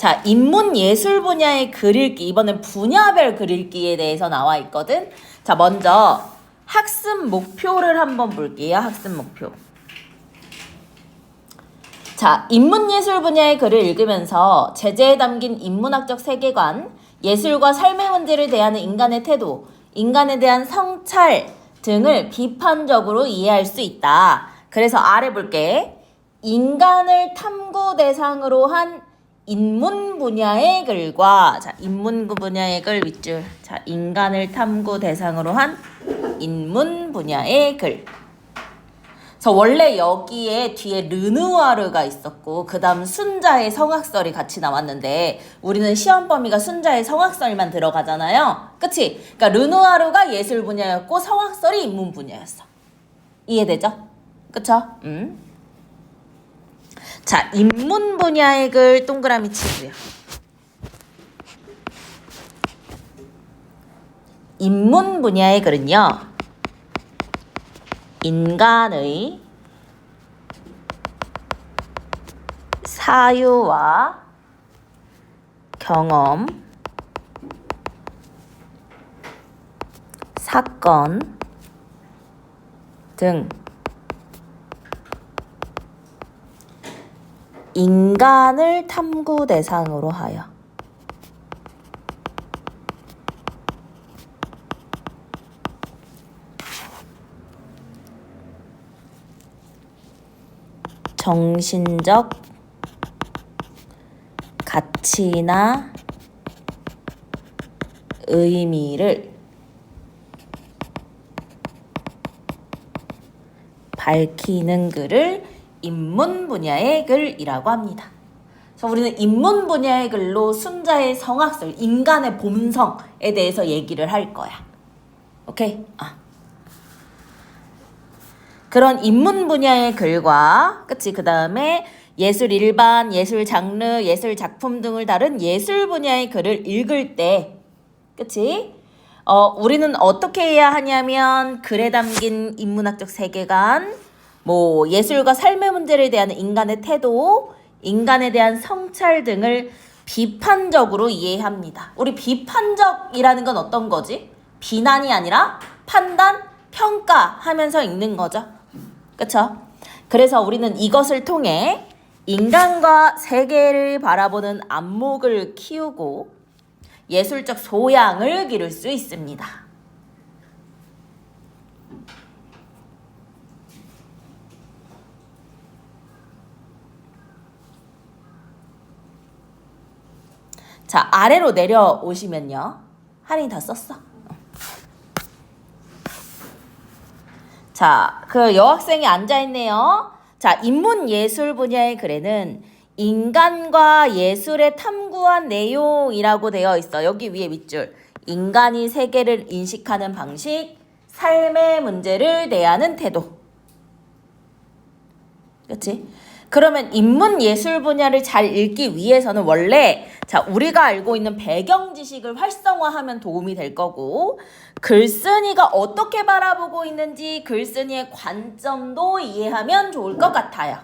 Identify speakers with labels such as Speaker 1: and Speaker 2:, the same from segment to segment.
Speaker 1: 자, 인문 예술 분야의 글읽기. 이번엔 분야별 글읽기에 대해서 나와 있거든. 자, 먼저 학습 목표를 한번 볼게요. 학습 목표. 자, 인문예술 분야의 글을 읽으면서 제재에 담긴 인문학적 세계관, 예술과 삶의 문제를 대하는 인간의 태도, 인간에 대한 성찰 등을 비판적으로 이해할 수 있다. 그래서 아래 볼게. 인간을 탐구 대상으로 한 인문 분야의 글과, 자, 인문 분야의 글 윗줄. 자, 인간을 탐구 대상으로 한 인문 분야의 글. 그래서 원래 여기에 뒤에 르누아르가 있었고 그 다음 순자의 성악설이 같이 나왔는데 우리는 시험 범위가 순자의 성악설만 들어가잖아요. 그치? 그러니까 르누아르가 예술 분야였고 성악설이 인문 분야였어. 이해되죠? 그쵸? 자, 인문 분야의 글 동그라미 치고요. 인문 분야의 글은요. 인간의 사유와 경험, 사건 등 인간을 탐구 대상으로 하여 정신적 가치나 의미를 밝히는 글을 인문 분야의 글이라고 합니다. 그래서 우리는 인문 분야의 글로 순자의 성악설, 인간의 본성에 대해서 얘기를 할 거야. 오케이? 그런 인문 분야의 글과, 그치? 그 다음에 예술 일반, 예술 장르, 예술 작품 등을 다룬 예술 분야의 글을 읽을 때, 그치? 우리는 어떻게 해야 하냐면, 글에 담긴 인문학적 세계관, 예술과 삶의 문제를 대하는 인간의 태도, 인간에 대한 성찰 등을 비판적으로 이해합니다. 우리 비판적이라는 건 어떤 거지? 비난이 아니라 판단, 평가하면서 읽는 거죠. 그쵸? 그래서 우리는 이것을 통해 인간과 세계를 바라보는 안목을 키우고 예술적 소양을 기를 수 있습니다. 자, 아래로 내려오시면요. 할인이 다 썼어. 자, 그 여학생이 앉아있네요. 자, 인문예술 분야의 글에는 인간과 예술의 탐구한 내용이라고 되어 있어. 여기 위에 밑줄. 인간이 세계를 인식하는 방식, 삶의 문제를 대하는 태도. 그치? 그러면 인문예술 분야를 잘 읽기 위해서는 원래 우리가 알고 있는 배경 지식을 활성화하면 도움이 될 거고 글쓴이가 어떻게 바라보고 있는지 글쓴이의 관점도 이해하면 좋을 것 같아요.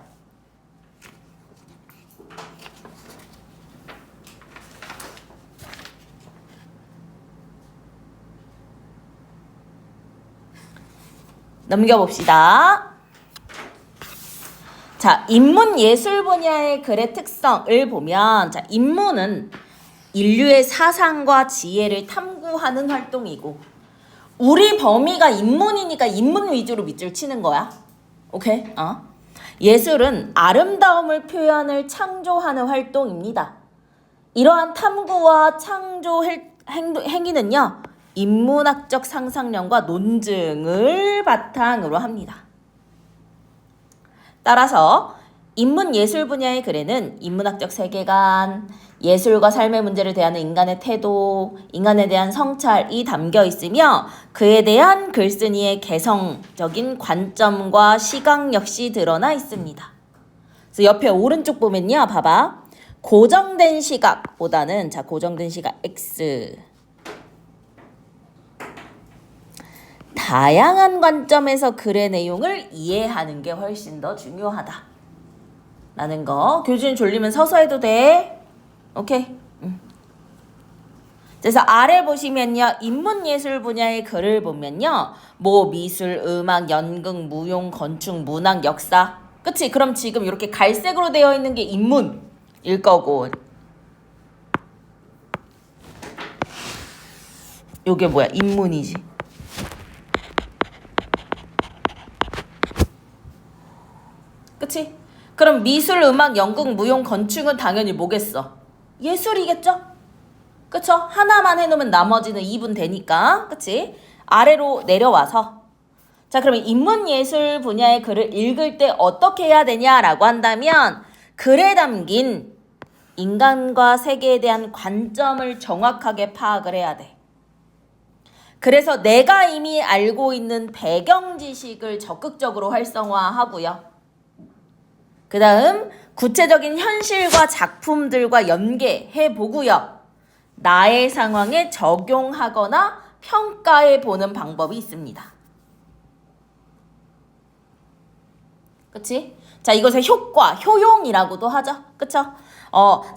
Speaker 1: 넘겨봅시다. 자, 인문예술 분야의 글의 특성을 보면, 자, 인문은 인류의 사상과 지혜를 탐구하는 활동이고, 우리 범위가 인문이니까 인문 위주로 밑줄 치는 거야. 오케이? 예술은 아름다움을 표현을 창조하는 활동입니다. 이러한 탐구와 창조 행위는요, 인문학적 상상력과 논증을 바탕으로 합니다. 따라서 인문예술 분야의 글에는 인문학적 세계관, 예술과 삶의 문제를 대하는 인간의 태도, 인간에 대한 성찰이 담겨 있으며 그에 대한 글쓴이의 개성적인 관점과 시각 역시 드러나 있습니다. 그래서 옆에 오른쪽 보면요. 봐봐. 고정된 시각보다는 고정된 시각 X 다양한 관점에서 글의 내용을 이해하는 게 훨씬 더 중요하다. 라는 거. 교수님 졸리면 서서 해도 돼. 오케이? 그래서 아래 보시면요. 인문예술 분야의 글을 보면요. 뭐 미술, 음악, 연극, 무용, 건축, 문학, 역사. 그치? 그럼 지금 이렇게 갈색으로 되어 있는 게 인문일 거고. 요게 뭐야? 인문이지. 그치? 그럼 미술, 음악, 연극, 무용, 건축은 당연히 뭐겠어? 예술이겠죠? 그쵸? 하나만 해놓으면 나머지는 2분 되니까. 그치? 아래로 내려와서. 자, 그러면 인문예술 분야의 글을 읽을 때 어떻게 해야 되냐라고 한다면 글에 담긴 인간과 세계에 대한 관점을 정확하게 파악을 해야 돼. 그래서 내가 이미 알고 있는 배경 지식을 적극적으로 활성화하고요. 그 다음 구체적인 현실과 작품들과 연계해 보고요. 나의 상황에 적용하거나 평가해 보는 방법이 있습니다. 그치? 자, 이것의 효과, 효용이라고도 하죠. 그쵸?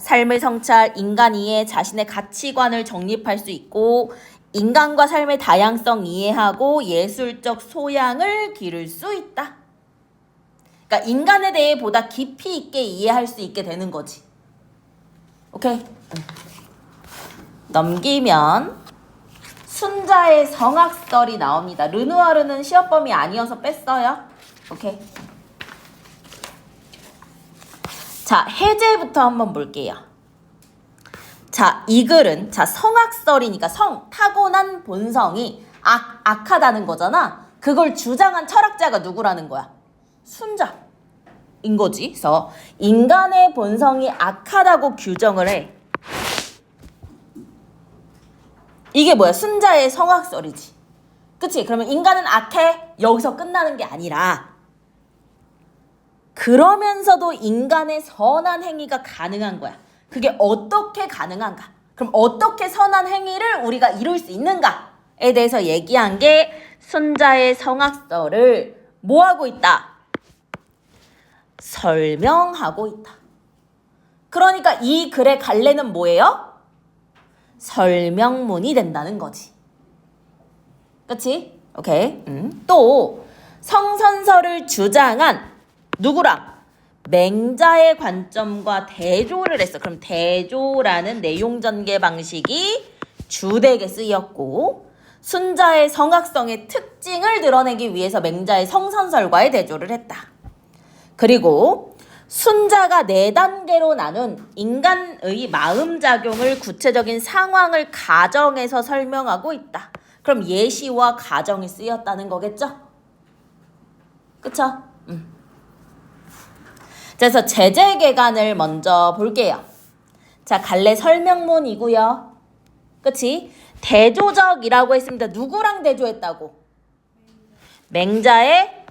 Speaker 1: 삶의 성찰, 인간 이해, 자신의 가치관을 정립할 수 있고 인간과 삶의 다양성 이해하고 예술적 소양을 기를 수 있다. 그러니까 인간에 대해 보다 깊이 있게 이해할 수 있게 되는 거지. 오케이? 넘기면 순자의 성악설이 나옵니다. 르누아르는 시험범위 아니어서 뺐어요. 오케이? 자, 해제부터 한번 볼게요. 자, 이 글은 성악설이니까 타고난 본성이 악하다는 거잖아. 그걸 주장한 철학자가 누구라는 거야? 순자인 거지. 그래서 인간의 본성이 악하다고 규정을 해. 이게 뭐야? 순자의 성악설이지. 그치? 그러면 인간은 악해? 여기서 끝나는 게 아니라 그러면서도 인간의 선한 행위가 가능한 거야. 그게 어떻게 가능한가? 그럼 어떻게 선한 행위를 우리가 이룰 수 있는가에 대해서 얘기한 게 순자의 성악설을 뭐하고 있다? 설명하고 있다. 그러니까 이 글의 갈래는 뭐예요? 설명문이 된다는 거지. 그치? 오케이. 또 성선설을 주장한 누구랑? 맹자의 관점과 대조를 했어. 그럼 대조라는 내용 전개 방식이 주되게 쓰였고 순자의 성악성의 특징을 드러내기 위해서 맹자의 성선설과의 대조를 했다. 그리고 순자가 4단계로 나눈 인간의 마음작용을 구체적인 상황을 가정해서 설명하고 있다. 그럼 예시와 가정이 쓰였다는 거겠죠? 그쵸? 그래서 제재개간을 먼저 볼게요. 자, 갈래 설명문이고요. 그치? 대조적이라고 했습니다. 누구랑 대조했다고? 맹자의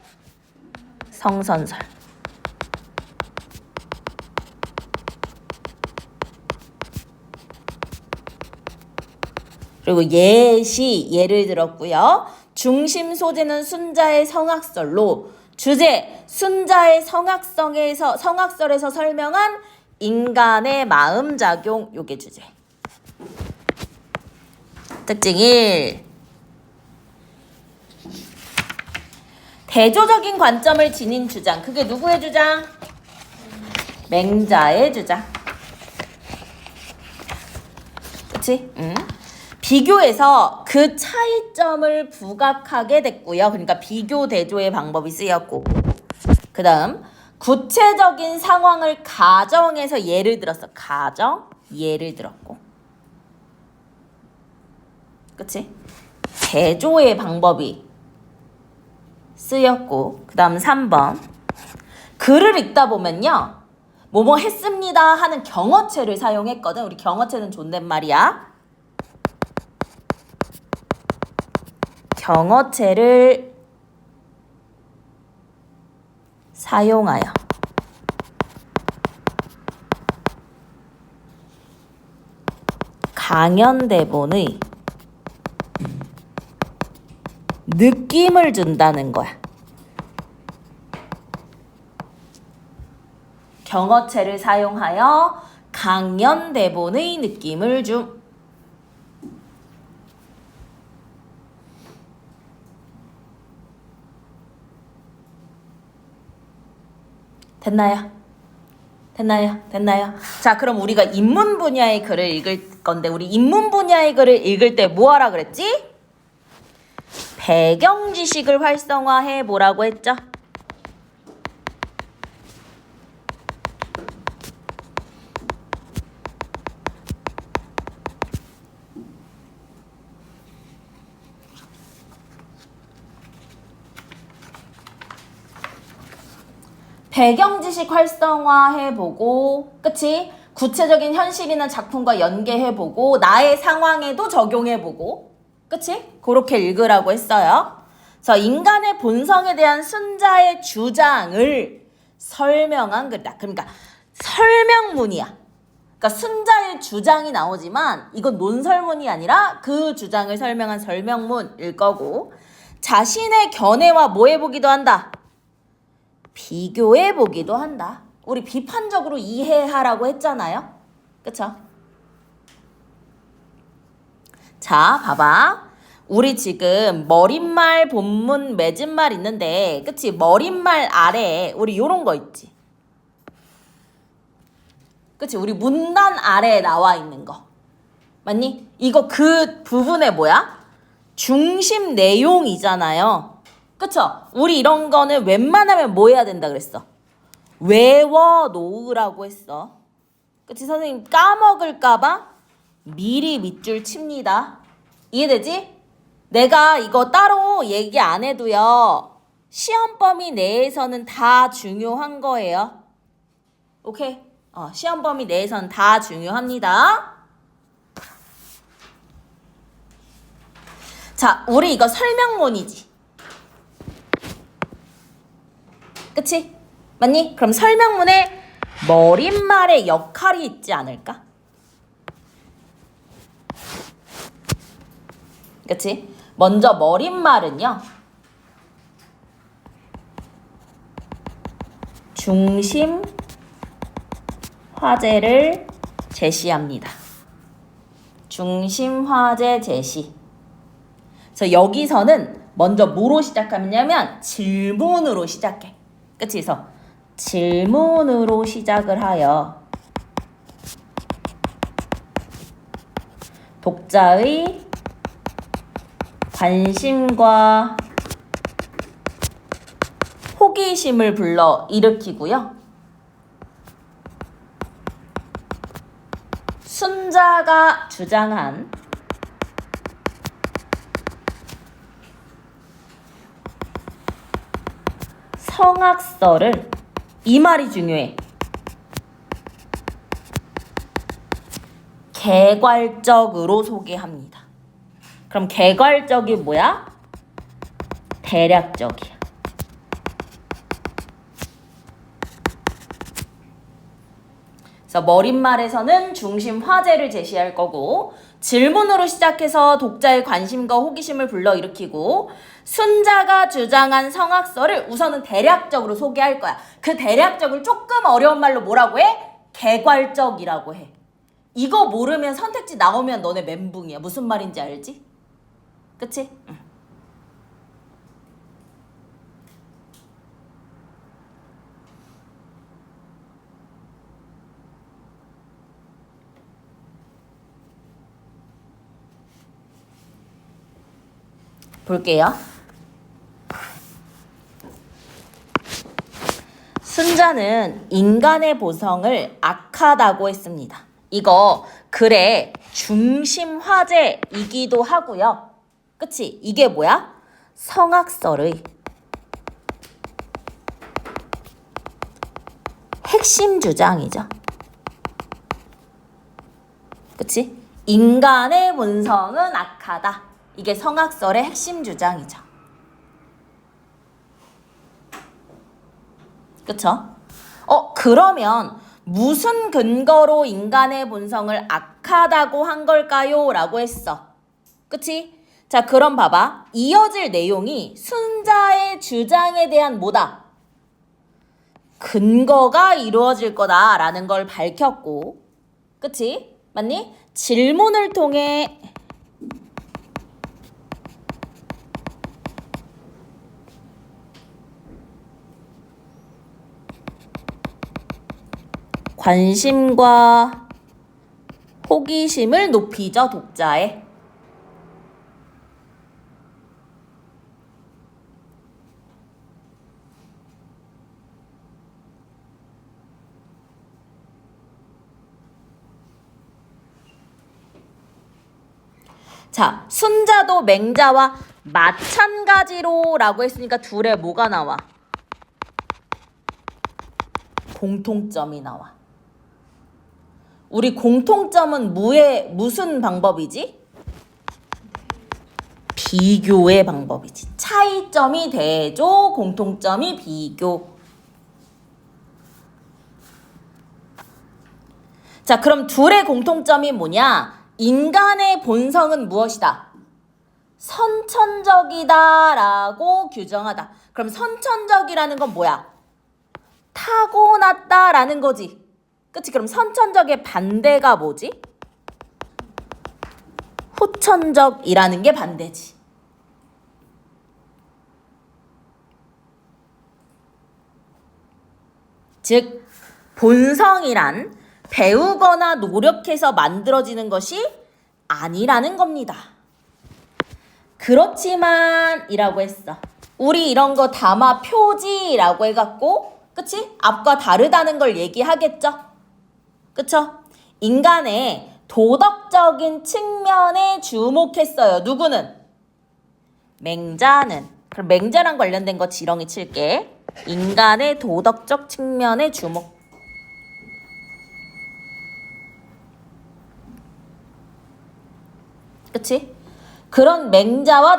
Speaker 1: 성선설. 그리고 예를 들었고요. 중심 소재는 순자의 성악설로 주제 순자의 성악설에서 설명한 인간의 마음작용 요게 주제. 특징 1. 대조적인 관점을 지닌 주장. 그게 누구의 주장? 맹자의 주장. 그치? 비교해서 그 차이점을 부각하게 됐고요. 그러니까 비교 대조의 방법이 쓰였고 그 다음 구체적인 상황을 가정해서 예를 들었어. 예를 들었고 그치? 대조의 방법이 쓰였고 그 다음 3번 글을 읽다 보면요. 뭐뭐 했습니다 하는 경어체를 사용했거든. 우리 경어체는 존댓말이야. 경어체를 사용하여 강연대본의 느낌을 준다는 거야. 경어체를 사용하여 강연 대본의 느낌을 줌. 됐나요? 됐나요? 자, 그럼 우리가 인문 분야의 글을 읽을 건데, 우리 인문 분야의 글을 읽을 때 뭐 하라 그랬지? 배경 지식을 활성화해 보라고 했죠? 배경 지식 활성화해보고, 그치? 구체적인 현실이나 작품과 연계해보고, 나의 상황에도 적용해보고, 그치? 그렇게 읽으라고 했어요. 그래서 인간의 본성에 대한 순자의 주장을 설명한 글이다. 그러니까 설명문이야. 그러니까 순자의 주장이 나오지만 이건 논설문이 아니라 그 주장을 설명한 설명문일 거고, 자신의 견해와 뭐 해보기도 한다? 비교해 보기도 한다. 우리 비판적으로 이해하라고 했잖아요. 그쵸? 자, 봐봐. 우리 지금 머릿말, 본문, 맺은말 있는데, 그치? 머릿말 아래에 우리 요런 거 있지? 그치? 우리 문단 아래에 나와 있는 거. 맞니? 이거 그 부분에 뭐야? 중심 내용이잖아요. 그쵸? 우리 이런 거는 웬만하면 뭐 해야 된다 그랬어? 외워 놓으라고 했어. 그치? 선생님 까먹을까봐 미리 밑줄 칩니다. 이해되지? 내가 이거 따로 얘기 안 해도요, 시험 범위 내에서는 다 중요한 거예요. 오케이? 시험 범위 내에서는 다 중요합니다. 자, 우리 이거 설명문이지. 그치? 맞니? 그럼 설명문에 머릿말의 역할이 있지 않을까? 그치? 먼저 머릿말은요, 중심 화제를 제시합니다. 중심 화제 제시. 그래서 여기서는 먼저 뭐로 시작하냐면 질문으로 시작해. 그치? 그래서 질문으로 시작을 하여 독자의 관심과 호기심을 불러 일으키고요. 순자가 주장한 성악설을, 이 말이 중요해, 개괄적으로 소개합니다. 그럼 개괄적이 뭐야? 대략적이야. 그래서 머릿말에서는 중심 화제를 제시할 거고, 질문으로 시작해서 독자의 관심과 호기심을 불러일으키고, 순자가 주장한 성악설을 우선은 대략적으로 소개할 거야. 그 대략적을 조금 어려운 말로 뭐라고 해? 개괄적이라고 해. 이거 모르면 선택지 나오면 너네 멘붕이야. 무슨 말인지 알지? 그치? 응. 볼게요. 순자는 인간의 보성을 악하다고 했습니다. 이거 글의 중심 화제이기도 하고요. 그치? 이게 뭐야? 성악설의 핵심 주장이죠. 그치? 인간의 본성은 악하다. 이게 성악설의 핵심 주장이죠. 그쵸? 그러면 무슨 근거로 인간의 본성을 악하다고 한 걸까요? 라고 했어. 그치? 자, 그럼 봐봐. 이어질 내용이 순자의 주장에 대한 뭐다? 근거가 이루어질 거다라는 걸 밝혔고, 그치? 맞니? 질문을 통해 관심과 호기심을 높이죠, 독자의. 자, 순자도 맹자와 마찬가지로 라고 했으니까 둘에 뭐가 나와? 공통점이 나와. 우리 공통점은 무슨 방법이지? 비교의 방법이지. 차이점이 대조, 공통점이 비교. 자, 그럼 둘의 공통점이 뭐냐? 인간의 본성은 무엇이다? 선천적이다 라고 규정하다. 그럼 선천적이라는 건 뭐야? 타고났다 라는 거지. 그치? 그럼 선천적의 반대가 뭐지? 후천적이라는 게 반대지. 즉, 본성이란 배우거나 노력해서 만들어지는 것이 아니라는 겁니다. 그렇지만 이라고 했어. 우리 이런 거 담화 표지라고 해갖고 그치? 앞과 다르다는 걸 얘기하겠죠? 그쵸? 인간의 도덕적인 측면에 주목했어요. 누구는? 맹자는. 그럼 맹자랑 관련된 거 지렁이 칠게. 인간의 도덕적 측면에 주목. 그치? 그런 맹자와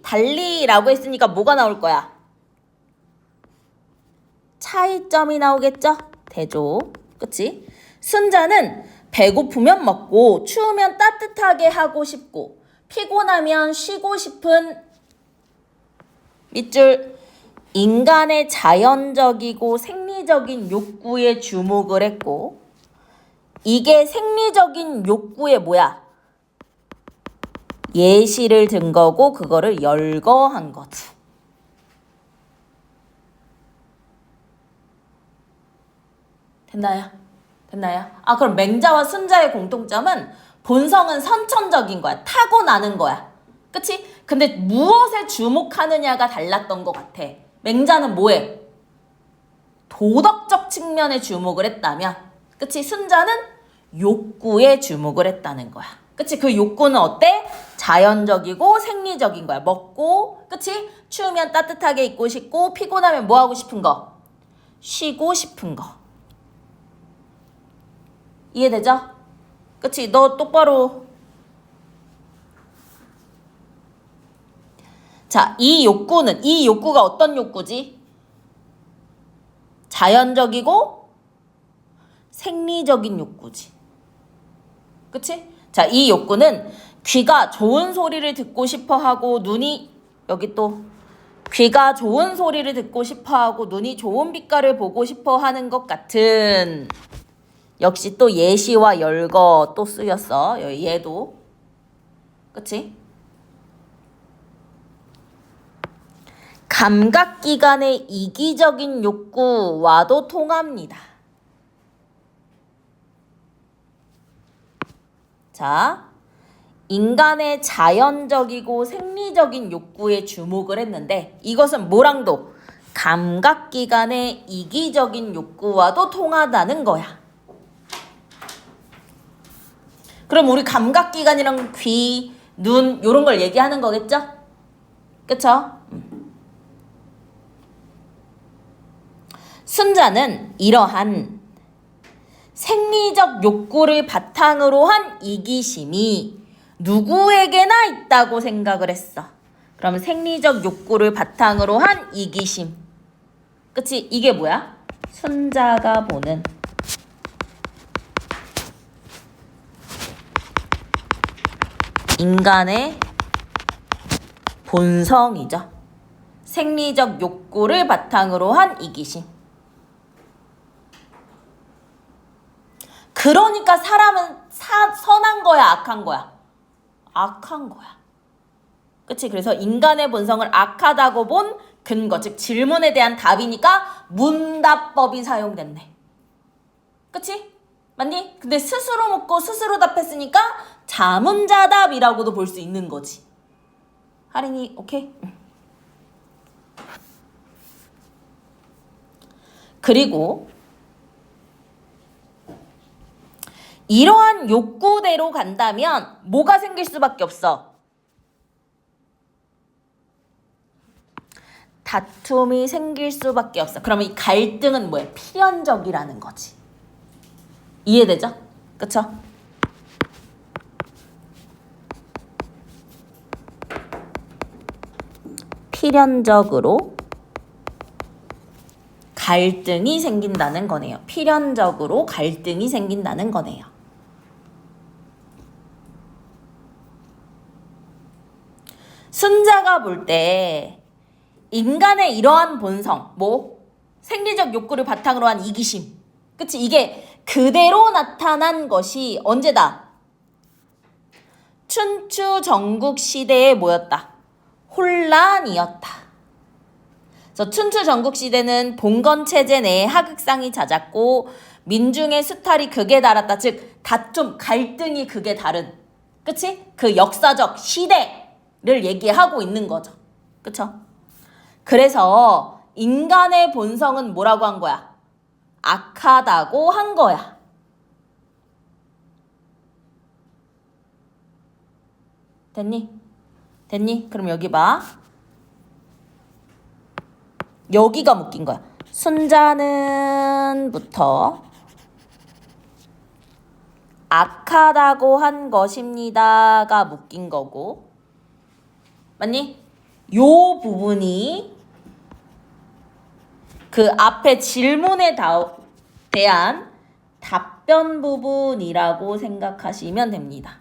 Speaker 1: 달리라고 했으니까 뭐가 나올 거야? 차이점이 나오겠죠? 대조. 그치? 순자는 배고프면 먹고 추우면 따뜻하게 하고 싶고 피곤하면 쉬고 싶은 밑줄 인간의 자연적이고 생리적인 욕구에 주목을 했고 이게 생리적인 욕구의 뭐야? 예시를 든 거고 그거를 열거한 거지. 됐나요? 아, 그럼 맹자와 순자의 공통점은 본성은 선천적인 거야. 타고나는 거야. 그치? 근데 무엇에 주목하느냐가 달랐던 것 같아. 맹자는 뭐해? 도덕적 측면에 주목을 했다면 그치? 순자는 욕구에 주목을 했다는 거야. 그치? 그 욕구는 어때? 자연적이고 생리적인 거야. 먹고, 그치? 추우면 따뜻하게 입고 싶고, 피곤하면 뭐 하고 싶은 거? 쉬고 싶은 거. 이해되죠? 그치? 너 똑바로. 자, 이 욕구가 어떤 욕구지? 자연적이고 생리적인 욕구지. 그치? 자, 이 욕구는 귀가 좋은 소리를 듣고 싶어 하고 눈이 여기 또 귀가 좋은 소리를 듣고 싶어 하고 눈이 좋은 빛깔을 보고 싶어 하는 것 같은 역시 또 예시와 열거 또 쓰였어. 얘도. 그치? 감각기관의 이기적인 욕구와도 통합니다. 자, 인간의 자연적이고 생리적인 욕구에 주목을 했는데 이것은 뭐랑도 감각기관의 이기적인 욕구와도 통하다는 거야. 그럼 우리 감각기관이랑 귀, 눈 이런 걸 얘기하는 거겠죠? 그쵸? 순자는 이러한 생리적 욕구를 바탕으로 한 이기심이 누구에게나 있다고 생각을 했어. 그러면 생리적 욕구를 바탕으로 한 이기심. 그치? 이게 뭐야? 순자가 보는 인간의 본성이죠. 생리적 욕구를 바탕으로 한 이기심. 그러니까 사람은 선한 거야, 악한 거야? 악한 거야. 그치? 그래서 인간의 본성을 악하다고 본 근거, 즉 질문에 대한 답이니까 문답법이 사용됐네. 그치? 맞니? 근데 스스로 묻고 스스로 답했으니까 자문자답이라고도 볼 수 있는 거지. 하린이 오케이? 그리고 이러한 욕구대로 간다면 뭐가 생길 수밖에 없어? 다툼이 생길 수밖에 없어. 그러면 이 갈등은 뭐야? 필연적이라는 거지. 이해되죠? 그쵸? 필연적으로 갈등이 생긴다는 거네요. 필연적으로 갈등이 생긴다는 거네요. 순자가 볼 때 인간의 이러한 본성, 생리적 욕구를 바탕으로 한 이기심. 그치? 이게 그대로 나타난 것이 언제다? 춘추 전국 시대에 뭐였다? 혼란이었다. 그래서 춘추 전국 시대는 봉건 체제 내에 하극상이 잦았고 민중의 수탈이 극에 달았다. 즉 다툼, 갈등이 극에 달은, 그치? 그 역사적 시대를 얘기하고 있는 거죠. 그쵸? 그래서 인간의 본성은 뭐라고 한 거야? 악하다고 한 거야. 됐니? 됐니? 그럼 여기 봐. 여기가 묶인 거야. 순자는부터 악하다고 한 것입니다가 묶인 거고, 맞니? 요 부분이 그 앞에 질문에 대한 답변 부분이라고 생각하시면 됩니다.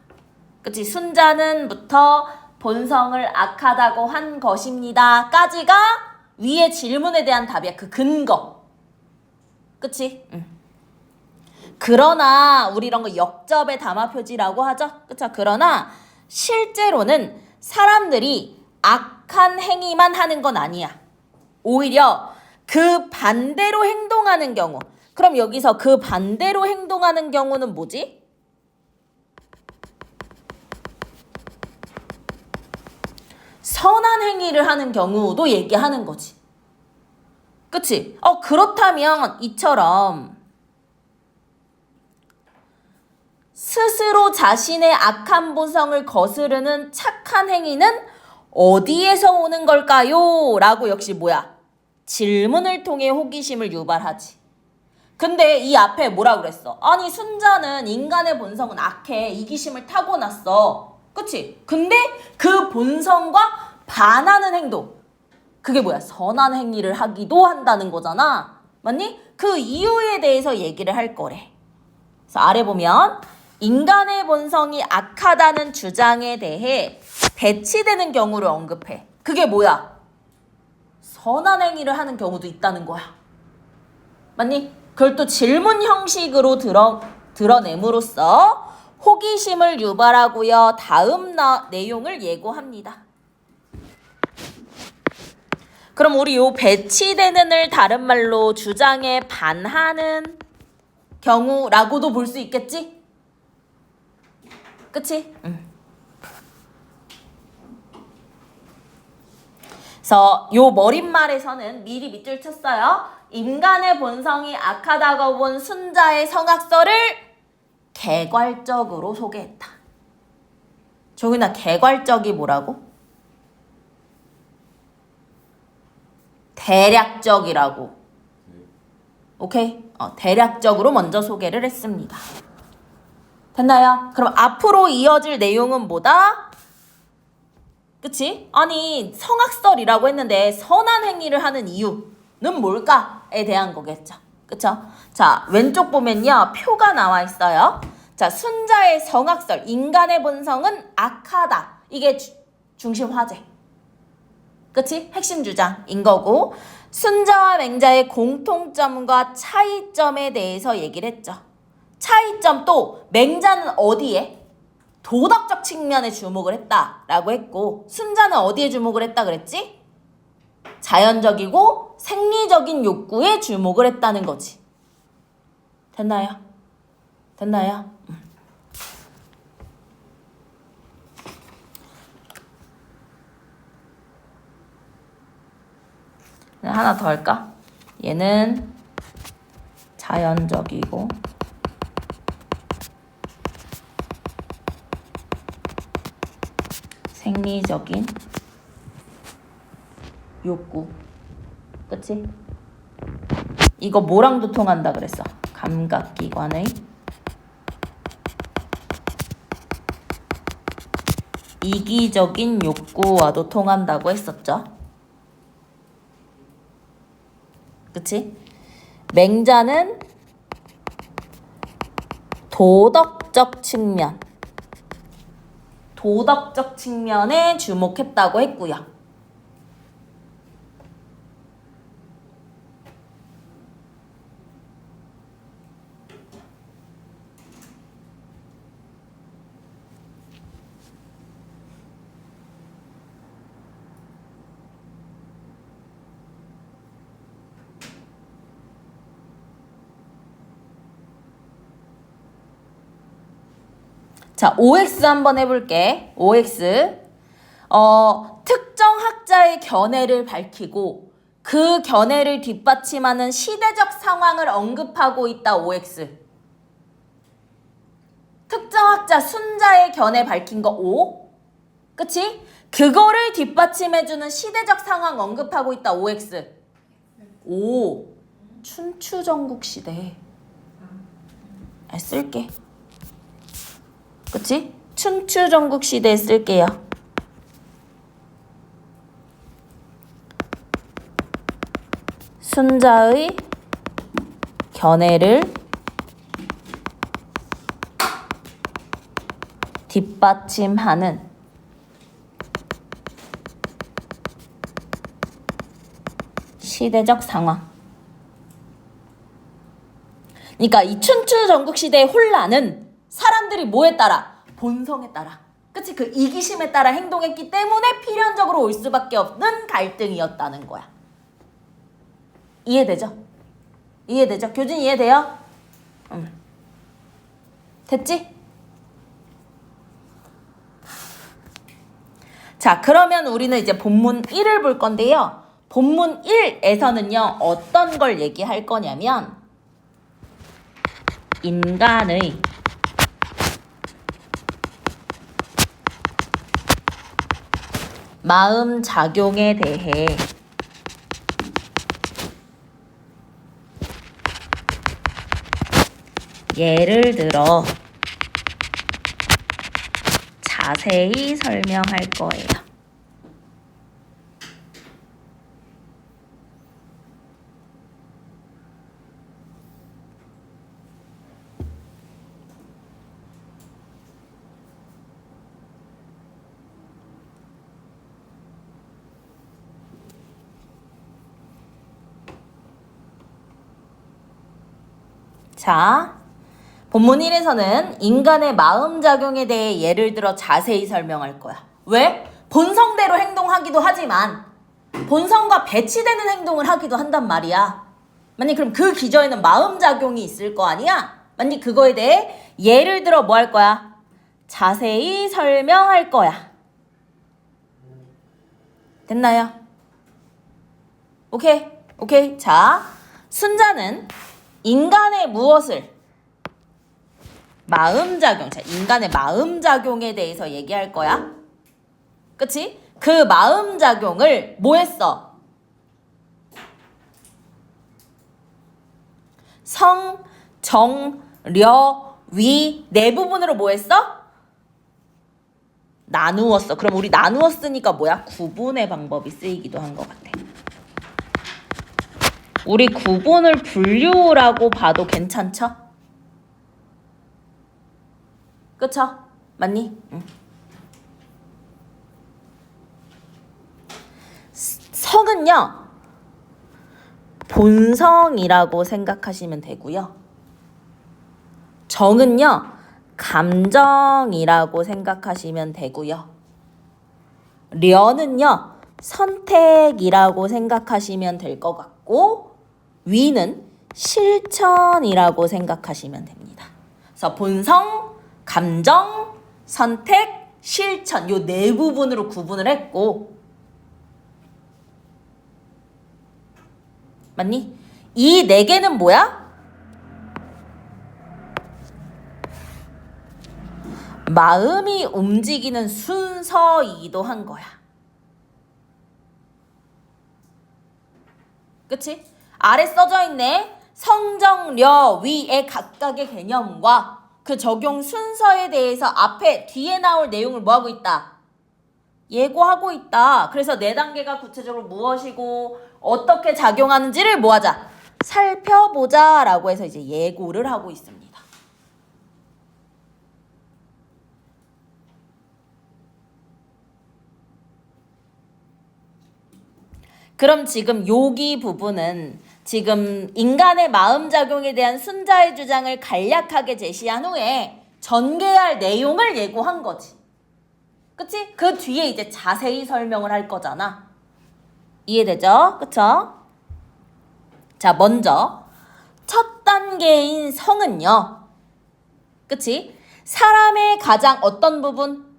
Speaker 1: 그치? 순자는부터 본성을 악하다고 한 것입니다 까지가 위에 질문에 대한 답이야. 그 근거. 그치? 그러나 우리 이런 거 역접의 담화 표지라고 하죠. 그쵸? 그러나 실제로는 사람들이 악한 행위만 하는 건 아니야. 오히려 그 반대로 행동하는 경우. 그럼 여기서 그 반대로 행동하는 경우는 뭐지? 선한 행위를 하는 경우도 얘기하는 거지. 그치? 그렇다면 이처럼 스스로 자신의 악한 본성을 거스르는 착한 행위는 어디에서 오는 걸까요? 라고 역시 뭐야? 질문을 통해 호기심을 유발하지. 근데 이 앞에 뭐라 그랬어? 아니 순자는 인간의 본성은 악해. 이기심을 타고났어. 그치? 근데 그 본성과 반하는 행동. 그게 뭐야? 선한 행위를 하기도 한다는 거잖아. 맞니? 그 이유에 대해서 얘기를 할 거래. 그래서 아래 보면 인간의 본성이 악하다는 주장에 대해 배치되는 경우를 언급해. 그게 뭐야? 선한 행위를 하는 경우도 있다는 거야. 맞니? 그걸 또 질문 형식으로 드러냄으로써 호기심을 유발하고요. 다음 내용을 예고합니다. 그럼 우리 요 배치되는을 다른 말로 주장에 반하는 경우라고도 볼 수 있겠지? 그치? 그래서 요 머릿말에서는 미리 밑줄 쳤어요. 인간의 본성이 악하다고 본 순자의 성악설을 개괄적으로 소개했다. 조기나 개괄적이 뭐라고? 대략적이라고. 오케이? 대략적으로 먼저 소개를 했습니다. 됐나요? 그럼 앞으로 이어질 내용은 뭐다? 그치? 아니 성악설이라고 했는데 선한 행위를 하는 이유는 뭘까에 대한 거겠죠. 그쵸? 자, 왼쪽 보면요 표가 나와 있어요. 자, 순자의 성악설, 인간의 본성은 악하다. 이게 중심 화제. 그치? 핵심 주장인 거고, 순자와 맹자의 공통점과 차이점에 대해서 얘기를 했죠. 차이점 또 맹자는 어디에? 도덕적 측면에 주목을 했다라고 했고 순자는 어디에 주목을 했다 그랬지? 자연적이고 생리적인 욕구에 주목을 했다는 거지. 됐나요? 됐나요? 하나 더 할까? 얘는 자연적이고 생리적인 욕구. 그치? 이거 뭐랑도 통한다 그랬어? 감각기관의 이기적인 욕구와도 통한다고 했었죠. 그치? 맹자는 도덕적 측면에 주목했다고 했고요. 자, OX 한번 해볼게. OX. 특정 학자의 견해를 밝히고 그 견해를 뒷받침하는 시대적 상황을 언급하고 있다. OX. 특정 학자 순자의 견해 밝힌 거 O. 그치? 그거를 뒷받침해주는 시대적 상황 언급하고 있다. OX. O. 춘추전국 시대. 쓸게. 그치? 춘추전국 시대에 쓸게요. 순자의 견해를 뒷받침하는 시대적 상황. 그러니까 이 춘추전국 시대의 혼란은 사람들이 뭐에 따라? 본성에 따라. 그치? 그 이기심에 따라 행동했기 때문에 필연적으로 올 수밖에 없는 갈등이었다는 거야. 이해되죠? 이해되죠? 교진 이해돼요? 됐지? 자, 그러면 우리는 이제 본문 1을 볼 건데요. 본문 1에서는요, 어떤 걸 얘기할 거냐면, 인간의 마음작용에 대해 예를 들어 자세히 설명할 거예요. 자, 본문 1에서는 인간의 마음작용에 대해 예를 들어 자세히 설명할 거야. 왜? 본성대로 행동하기도 하지만 본성과 배치되는 행동을 하기도 한단 말이야. 만약 그럼 그 기저에는 마음작용이 있을 거 아니야? 만약 그거에 대해 예를 들어 뭐 할 거야? 자세히 설명할 거야. 됐나요? 오케이? 오케이. 자, 순자는 인간의 무엇을? 마음작용. 자, 인간의 마음작용에 대해서 얘기할 거야. 그치? 그 마음작용을 뭐 했어? 성, 정, 려, 위 네 부분으로 뭐 했어? 나누었어. 그럼 우리 나누었으니까 뭐야? 구분의 방법이 쓰이기도 한 것 같아. 우리 구분을 분류라고 봐도 괜찮죠? 그쵸? 맞니? 응. 성은요, 본성이라고 생각하시면 되고요. 정은요, 감정이라고 생각하시면 되고요. 려는요, 선택이라고 생각하시면 될 것 같고, 위는 실천이라고 생각하시면 됩니다. 그래서 본성, 감정, 선택, 실천 요 네 부분으로 구분을 했고, 맞니? 이 네 개는 뭐야? 마음이 움직이는 순서이기도 한 거야. 그치? 아래 써져 있네. 성정, 려, 위의 각각의 개념과 그 적용 순서에 대해서 앞에 뒤에 나올 내용을 뭐하고 있다? 예고하고 있다. 그래서 네 단계가 구체적으로 무엇이고 어떻게 작용하는지를 뭐하자? 살펴보자 라고 해서 이제 예고를 하고 있습니다. 그럼 지금 여기 부분은 지금 인간의 마음작용에 대한 순자의 주장을 간략하게 제시한 후에 전개할 내용을 예고한 거지. 그치? 그 뒤에 이제 자세히 설명을 할 거잖아. 이해되죠? 그쵸? 자, 먼저 첫 단계인 성은요. 그치? 사람의 가장 어떤 부분?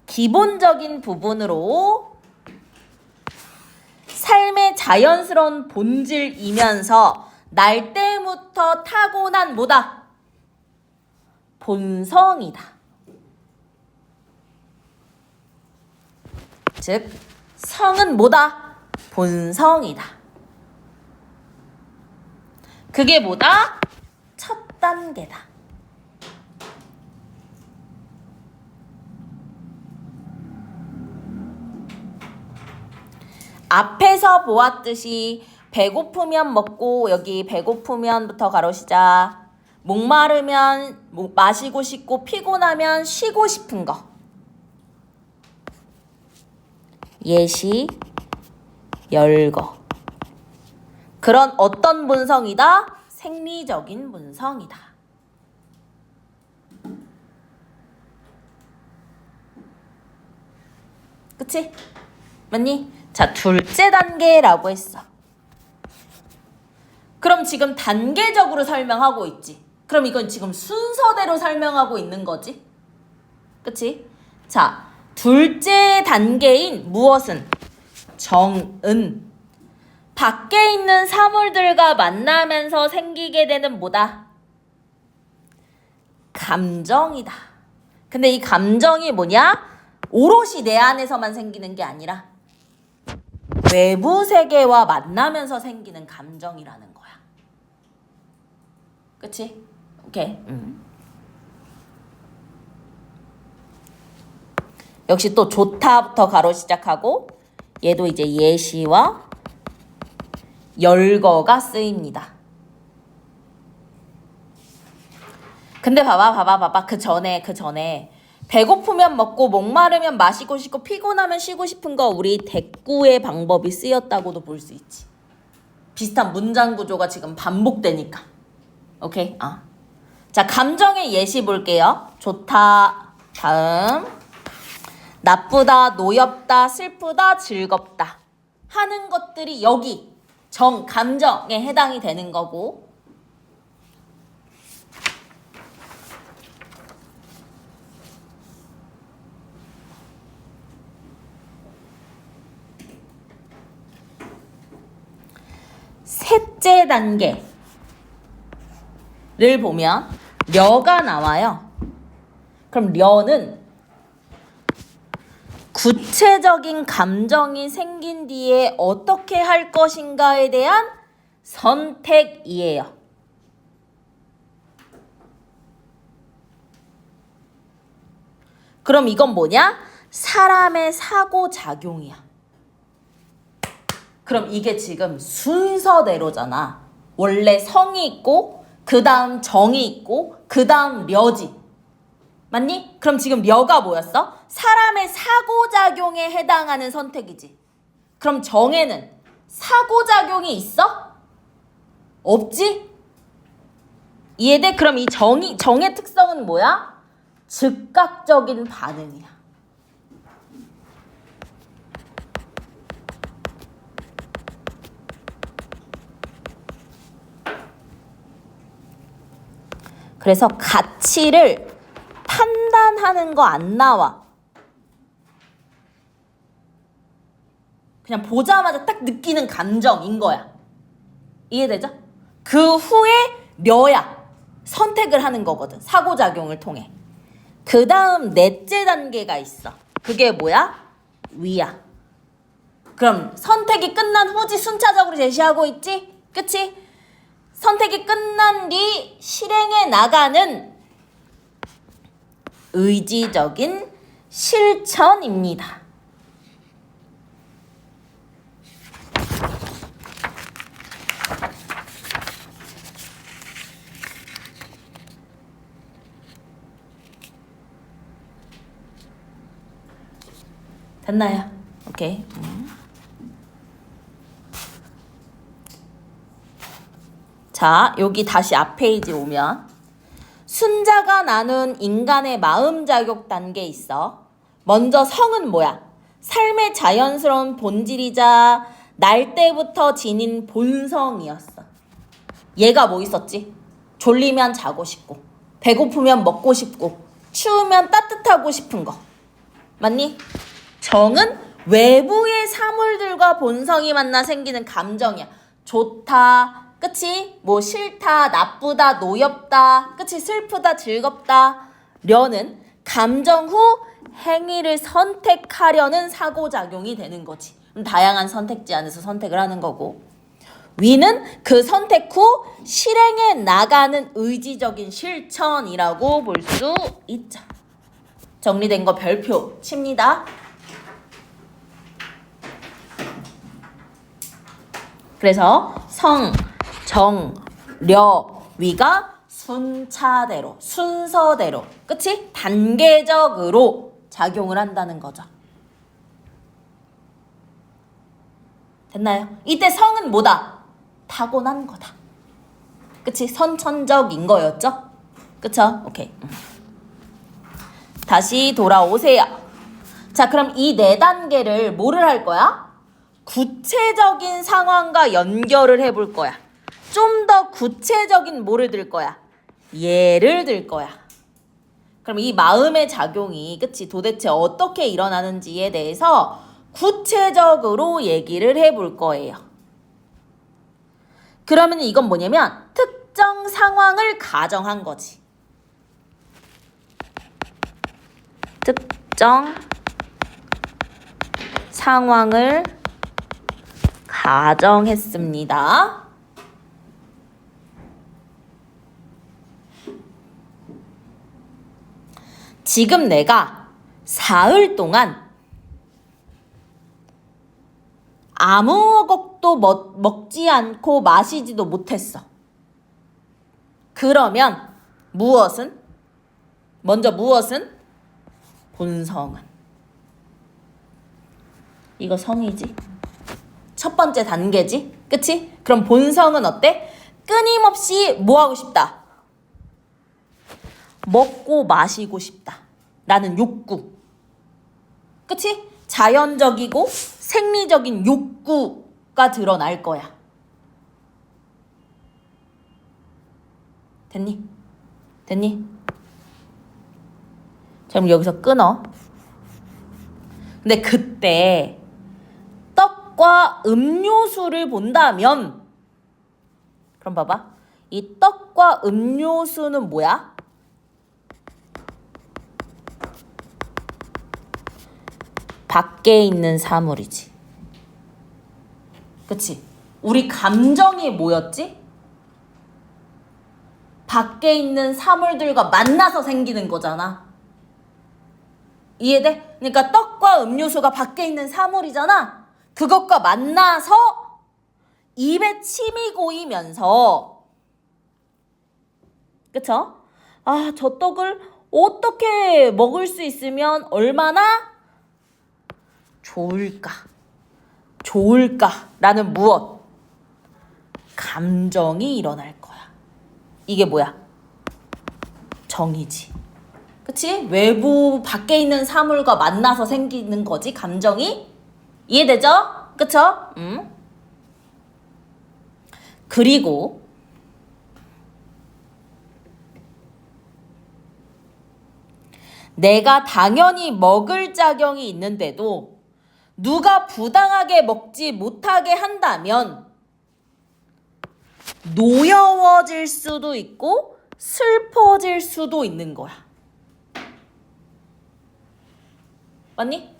Speaker 1: 기본적인 부분으로 삶의 자연스러운 본질이면서 날 때부터 타고난 뭐다? 본성이다. 즉, 성은 뭐다? 본성이다. 그게 뭐다? 첫 단계다. 앞에서 보았듯이 배고프면 먹고, 여기 배고프면부터 가로 시작. 목마르면 마시고 싶고, 피곤하면 쉬고 싶은 거. 예시, 열거. 그런 어떤 본성이다? 생리적인 본성이다. 그치? 맞니? 자, 둘째 단계라고 했어. 그럼 지금 단계적으로 설명하고 있지. 그럼 이건 지금 순서대로 설명하고 있는 거지. 그치? 자, 둘째 단계인 무엇은? 정은. 밖에 있는 사물들과 만나면서 생기게 되는 뭐다? 감정이다. 근데 이 감정이 뭐냐? 오롯이 내 안에서만 생기는 게 아니라 외부 세계와 만나면서 생기는 감정이라는 거야. 그치? 오케이. 역시 또 좋다부터 가로 시작하고 얘도 이제 예시와 열거가 쓰입니다. 근데 봐봐. 그 전에 배고프면 먹고 목마르면 마시고 싶고 피곤하면 쉬고 싶은 거 우리 대꾸의 방법이 쓰였다고도 볼 수 있지. 비슷한 문장 구조가 지금 반복되니까. 오케이? 자, 감정의 예시 볼게요. 좋다. 다음. 나쁘다, 노엽다, 슬프다, 즐겁다. 하는 것들이 여기 감정에 해당이 되는 거고. 셋째 단계를 보면 려가 나와요. 그럼 려는 구체적인 감정이 생긴 뒤에 어떻게 할 것인가에 대한 선택이에요. 그럼 이건 뭐냐? 사람의 사고작용이야. 그럼 이게 지금 순서대로잖아. 원래 성이 있고 그 다음 정이 있고 그 다음 려지. 맞니? 그럼 지금 려가 뭐였어? 사람의 사고작용에 해당하는 선택이지. 그럼 정에는 사고작용이 있어? 없지? 이해돼? 그럼 이 정의 특성은 뭐야? 즉각적인 반응이야. 그래서 가치를 판단하는 거 안 나와. 그냥 보자마자 딱 느끼는 감정인 거야. 이해되죠? 그 후에 려야 선택을 하는 거거든. 상호작용을 통해. 그 다음 넷째 단계가 있어. 그게 뭐야? 위야. 그럼 선택이 끝난 후지 순차적으로 제시하고 있지? 그치? 선택이 끝난 뒤 실행해 나가는 의지적인 실천입니다. 됐나요? 오케이. 자, 여기 다시 앞 페이지 오면 순자가 나눈 인간의 마음자격 단계 있어. 먼저 성은 뭐야? 삶의 자연스러운 본질이자 날 때부터 지닌 본성이었어. 얘가 뭐 있었지? 졸리면 자고 싶고, 배고프면 먹고 싶고, 추우면 따뜻하고 싶은 거. 맞니? 정은 외부의 사물들과 본성이 만나 생기는 감정이야. 좋다, 그치? 뭐 싫다, 나쁘다, 노엽다, 그치? 슬프다, 즐겁다. 려는 감정 후 행위를 선택하려는 사고작용이 되는 거지. 다양한 선택지 안에서 선택을 하는 거고. 위는 그 선택 후 실행해 나가는 의지적인 실천이라고 볼 수 있죠. 정리된 거 별표 칩니다. 그래서 성, 정, 려, 위가 순차대로, 순서대로, 그치? 단계적으로 작용을 한다는 거죠. 됐나요? 이때 성은 뭐다? 타고난 거다. 그치? 선천적인 거였죠? 그쵸? 오케이. 다시 돌아오세요. 자, 그럼 이 네 단계를 뭐를 할 거야? 구체적인 상황과 연결을 해볼 거야. 좀 더 구체적인 뭐를 들 거야? 예를 들 거야. 그럼 이 마음의 작용이 그치 도대체 어떻게 일어나는지에 대해서 구체적으로 얘기를 해볼 거예요. 그러면 이건 뭐냐면 특정 상황을 가정한 거지. 특정 상황을 가정했습니다. 지금 내가 사흘 동안 아무것도 먹지 않고 마시지도 못했어. 그러면 무엇은? 먼저 무엇은? 본성은. 이거 성이지. 첫 번째 단계지. 그치? 그럼 본성은 어때? 끊임없이 뭐 하고 싶다? 먹고 마시고 싶다. 라는 욕구. 그치? 자연적이고 생리적인 욕구가 드러날 거야. 됐니? 됐니? 자, 그럼 여기서 끊어. 근데 그때 떡과 음료수를 본다면 그럼 봐봐. 이 떡과 음료수는 뭐야? 밖에 있는 사물이지. 그치? 우리 감정이 뭐였지? 밖에 있는 사물들과 만나서 생기는 거잖아. 이해돼? 그러니까 떡과 음료수가 밖에 있는 사물이잖아. 그것과 만나서 입에 침이 고이면서 그쵸? 아, 저 떡을 어떻게 먹을 수 있으면 얼마나 좋을까라는 무엇? 감정이 일어날 거야. 이게 뭐야? 정이지. 그치? 외부 밖에 있는 사물과 만나서 생기는 거지, 감정이. 이해되죠? 그쵸? 그리고 내가 당연히 먹을 작용이 있는데도 누가 부당하게 먹지 못하게 한다면 노여워질 수도 있고 슬퍼질 수도 있는 거야. 맞니?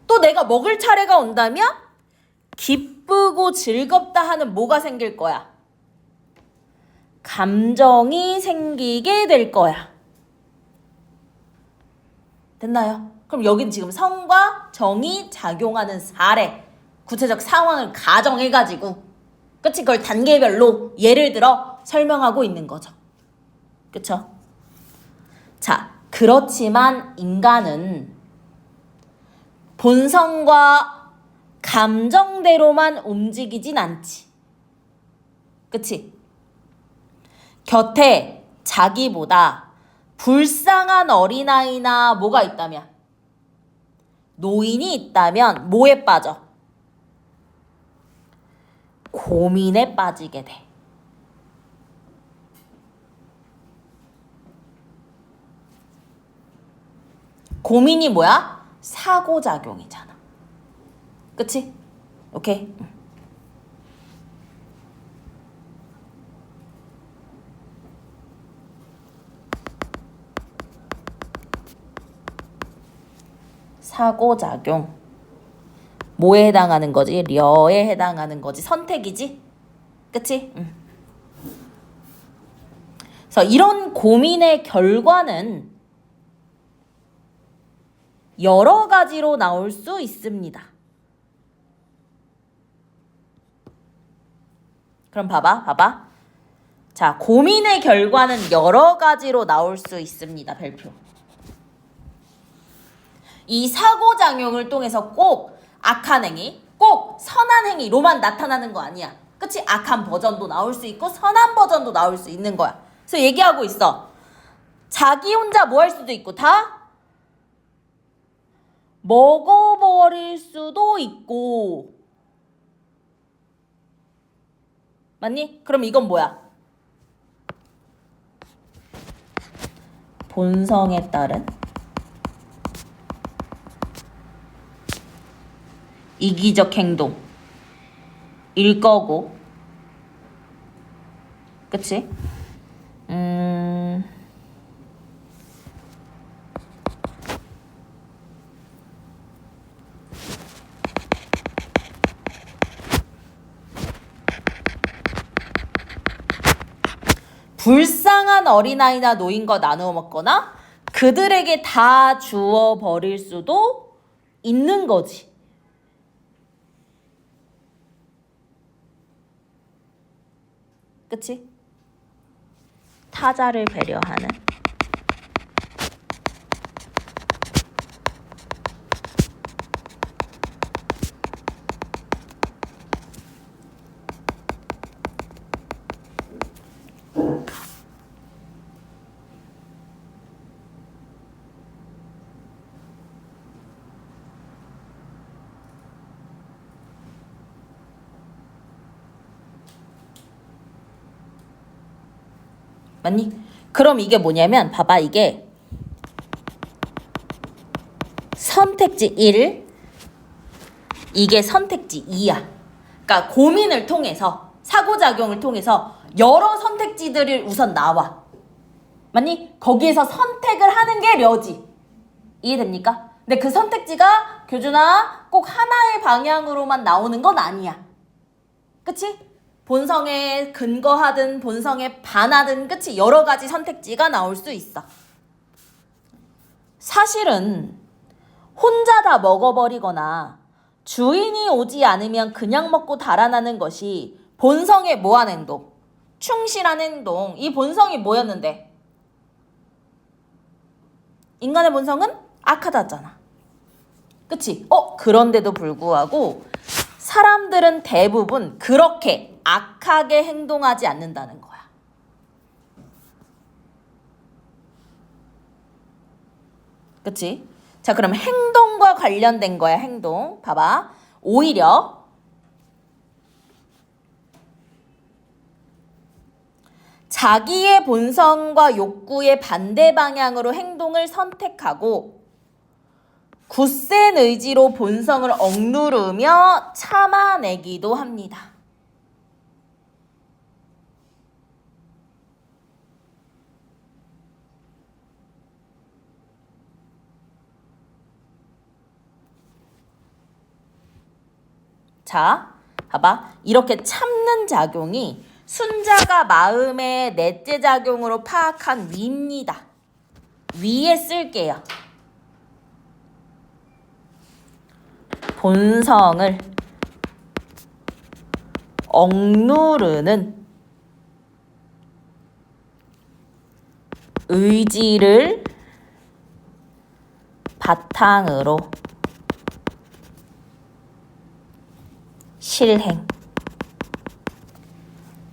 Speaker 1: 또 내가 먹을 차례가 온다면 기쁘고 즐겁다 하는 뭐가 생길 거야? 감정이 생기게 될 거야. 됐나요? 그럼 여긴 지금 성과 정이 작용하는 사례, 구체적 상황을 가정해가지고, 그치? 그걸 단계별로 예를 들어 설명하고 있는 거죠. 그쵸? 자, 그렇지만 인간은 본성과 감정대로만 움직이진 않지. 그치? 곁에 자기보다 불쌍한 어린아이나 뭐가 있다면, 노인이 있다면 뭐에 빠져? 고민에 빠지게 돼. 고민이 뭐야? 사고작용이잖아. 그치? 오케이? 사고작용. 뭐에 해당하는 거지? 려에 해당하는 거지. 선택이지? 그치? 그래서 이런 고민의 결과는 여러 가지로 나올 수 있습니다. 그럼 봐봐. 자, 고민의 결과는 여러 가지로 나올 수 있습니다. 별표. 이 사고작용을 통해서 꼭 악한 행위, 꼭 선한 행위로만 나타나는 거 아니야. 그치? 악한 버전도 나올 수 있고 선한 버전도 나올 수 있는 거야. 그래서 얘기하고 있어. 자기 혼자 뭐 할 수도 있고 다 먹어버릴 수도 있고. 맞니? 그럼 이건 뭐야? 본성에 따른 이기적 행동일 거고. 그치? 불쌍한 어린아이나 노인과 나누어 먹거나 그들에게 다 주어 버릴 수도 있는 거지. 그치? 타자를 배려하는. 맞니? 그럼 이게 뭐냐면 봐봐, 이게 선택지 1, 이게 선택지 2야. 그러니까 고민을 통해서, 사고작용을 통해서 여러 선택지들이 우선 나와. 맞니? 거기에서 선택을 하는 게 려지. 이해됩니까? 근데 그 선택지가 교준아 꼭 하나의 방향으로만 나오는 건 아니야. 그치? 본성에 근거하든 본성에 반하든, 그치? 여러 가지 선택지가 나올 수 있어. 사실은 혼자 다 먹어버리거나 주인이 오지 않으면 그냥 먹고 달아나는 것이 본성에 뭐한 행동? 충실한 행동. 이 본성이 뭐였는데? 인간의 본성은 악하다잖아. 그치? 그런데도 불구하고 사람들은 대부분 그렇게 악하게 행동하지 않는다는 거야. 그치? 자, 그럼 행동과 관련된 거야, 행동. 봐봐. 오히려 자기의 본성과 욕구의 반대 방향으로 행동을 선택하고 굳센 의지로 본성을 억누르며 참아내기도 합니다. 자, 봐봐. 이렇게 참는 작용이 순자가 마음의 넷째 작용으로 파악한 위입니다. 위에 쓸게요. 본성을 억누르는 의지를 바탕으로 실행.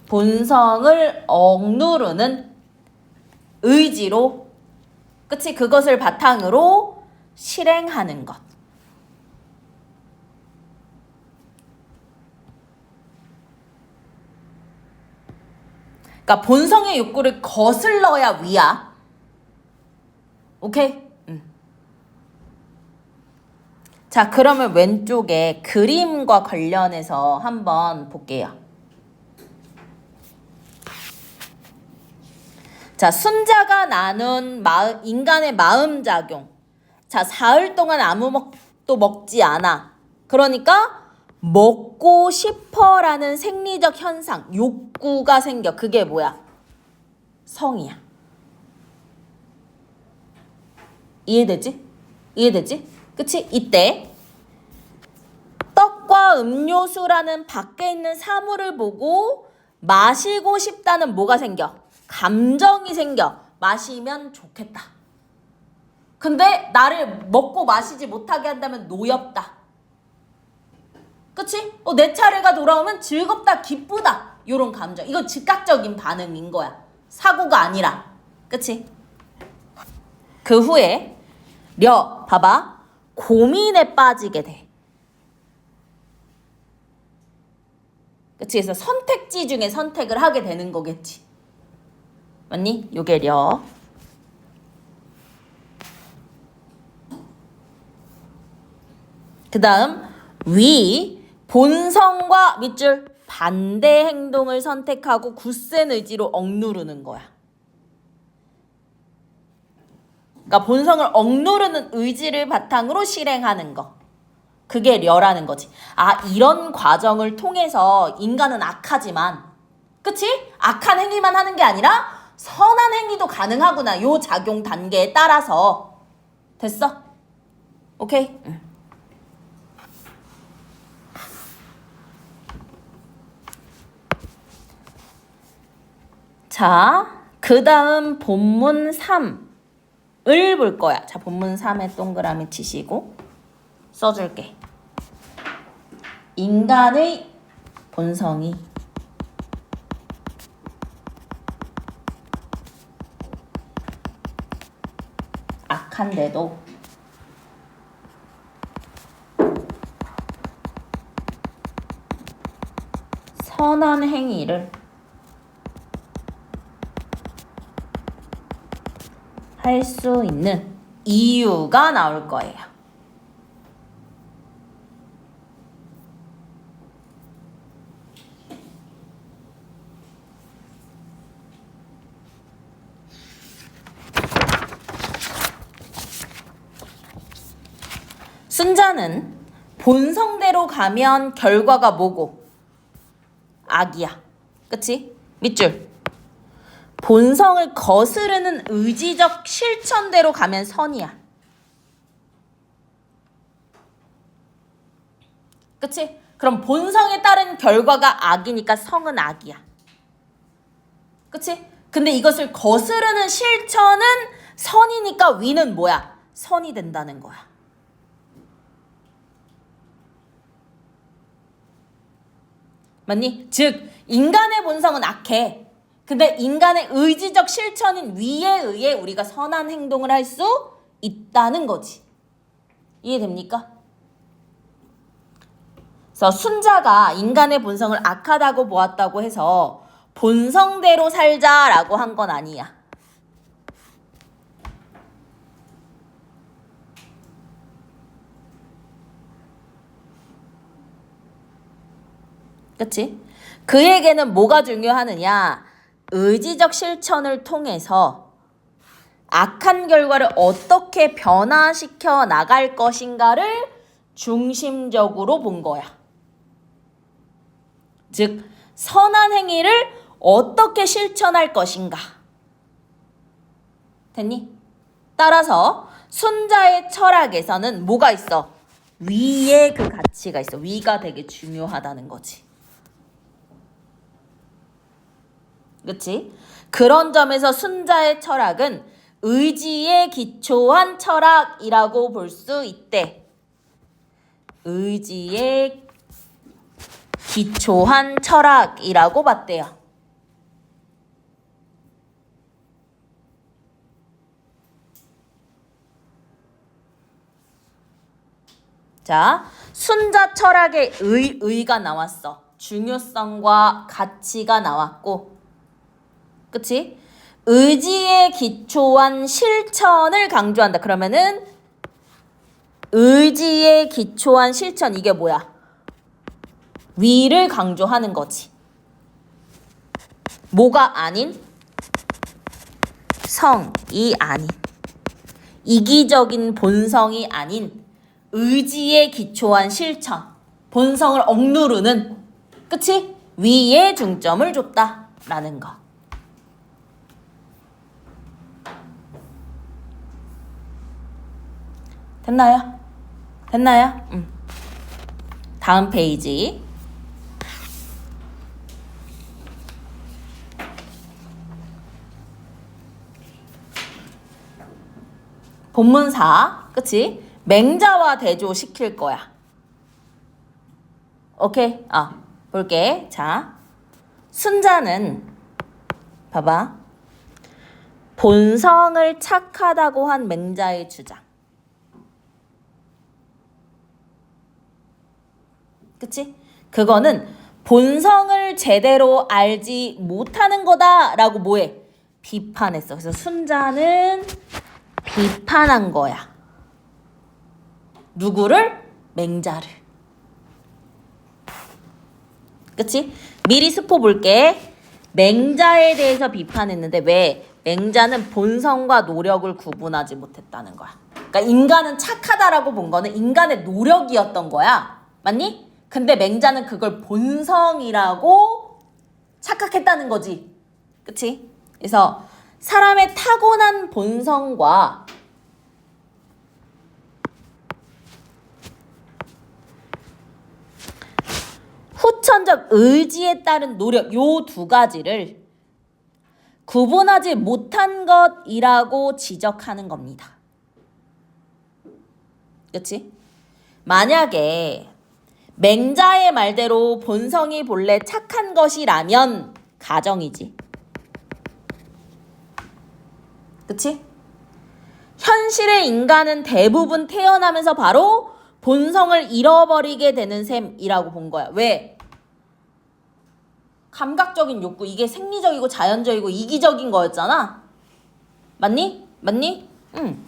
Speaker 1: 본성을 억누르는 의지로, 그치? 그것을 바탕으로 실행하는 것. 그러니까 본성의 욕구를 거슬러야 위야. 오케이? 자, 그러면 왼쪽에 그림과 관련해서 한번 볼게요. 자, 순자가 나눈 인간의 마음작용. 자, 사흘 동안 아무것도 먹지 않아. 그러니까 먹고 싶어라는 생리적 현상, 욕구가 생겨. 그게 뭐야? 성이야. 이해되지? 이해되지? 그치? 이때 떡과 음료수라는 밖에 있는 사물을 보고 마시고 싶다는 뭐가 생겨? 감정이 생겨. 마시면 좋겠다. 근데 나를 먹고 마시지 못하게 한다면 노엽다. 그치? 내 차례가 돌아오면 즐겁다, 기쁘다. 요런 감정. 이거 즉각적인 반응인 거야. 사고가 아니라. 그치? 그 후에 봐봐. 고민에 빠지게 돼. 그치? 그래서 선택지 중에 선택을 하게 되는 거겠지. 맞니? 요게 그 다음 본성과 밑줄 반대 행동을 선택하고 굳센 의지로 억누르는 거야. 그러니까 본성을 억누르는 의지를 바탕으로 실행하는 거. 그게 려라는 거지. 아, 이런 과정을 통해서 인간은 악하지만, 그치? 악한 행위만 하는 게 아니라 선한 행위도 가능하구나. 요 작용 단계에 따라서. 됐어? 오케이? 자, 그 다음 본문 3을 볼 거야. 자, 본문 3에 동그라미 치시고 써줄게. 인간의 본성이 악한데도 선한 행위를 할 수 있는 이유가 나올 거예요. 순자는 본성대로 가면 결과가 뭐고? 악이야. 그치? 밑줄. 본성을 거스르는 의지적 실천대로 가면 선이야. 그치? 그럼 본성에 따른 결과가 악이니까 성은 악이야. 그치? 근데 이것을 거스르는 실천은 선이니까 위는 뭐야? 선이 된다는 거야. 맞니? 즉 인간의 본성은 악해. 근데 인간의 의지적 실천인 위에 의해 우리가 선한 행동을 할 수 있다는 거지. 이해됩니까? 그래서 순자가 인간의 본성을 악하다고 보았다고 해서 본성대로 살자라고 한 건 아니야. 그치? 그에게는 뭐가 중요하느냐? 의지적 실천을 통해서 악한 결과를 어떻게 변화시켜 나갈 것인가를 중심적으로 본 거야. 즉, 선한 행위를 어떻게 실천할 것인가. 됐니? 따라서 순자의 철학에서는 뭐가 있어? 위의 그 가치가 있어. 위가 되게 중요하다는 거지. 그치? 그런 점에서 순자의 철학은 의지에 기초한 철학이라고 볼 수 있대. 의지에 기초한 철학이라고 봤대요. 자, 순자 철학의 의가 나왔어. 중요성과 가치가 나왔고, 그치? 의지에 기초한 실천을 강조한다. 그러면은 의지에 기초한 실천, 이게 뭐야? 위를 강조하는 거지. 뭐가 아닌? 성이 아닌. 이기적인 본성이 아닌 의지에 기초한 실천. 본성을 억누르는, 그치? 위에 중점을 줬다라는 거. 됐나요? 됐나요? 다음 페이지. 본문사, 그치? 맹자와 대조시킬 거야. 오케이? 볼게. 자, 순자는 봐봐. 본성을 착하다고 한 맹자의 주장. 그치? 그거는 본성을 제대로 알지 못하는 거다라고 뭐해? 비판했어. 그래서 순자는 비판한 거야. 누구를? 맹자를. 그치? 미리 스포 볼게. 맹자에 대해서 비판했는데 왜? 맹자는 본성과 노력을 구분하지 못했다는 거야. 그러니까 인간은 착하다라고 본 거는 인간의 노력이었던 거야. 맞니? 근데 맹자는 그걸 본성이라고 착각했다는 거지. 그치? 그래서 사람의 타고난 본성과 후천적 의지에 따른 노력, 요 두 가지를 구분하지 못한 것이라고 지적하는 겁니다. 그치? 만약에 맹자의 말대로 본성이 본래 착한 것이라면 가정이지. 그치? 현실의 인간은 대부분 태어나면서 바로 본성을 잃어버리게 되는 셈이라고 본 거야. 왜? 감각적인 욕구, 이게 생리적이고 자연적이고 이기적인 거였잖아. 맞니? 맞니? 응.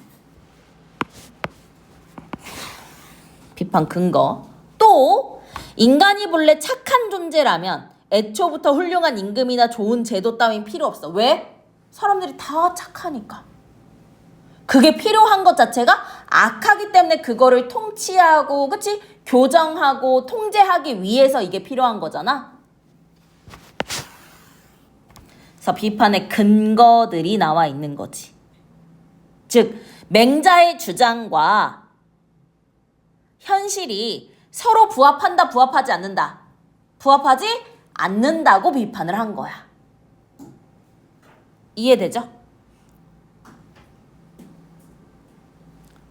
Speaker 1: 비판 근거. 또 인간이 본래 착한 존재라면 애초부터 훌륭한 임금이나 좋은 제도 따윈 필요 없어. 왜? 사람들이 다 착하니까. 그게 필요한 것 자체가 악하기 때문에 그거를 통치하고, 그치? 교정하고 통제하기 위해서 이게 필요한 거잖아. 그래서 비판의 근거들이 나와 있는 거지. 즉, 맹자의 주장과 현실이 서로 부합한다, 부합하지 않는다. 부합하지 않는다고 비판을 한 거야. 이해되죠?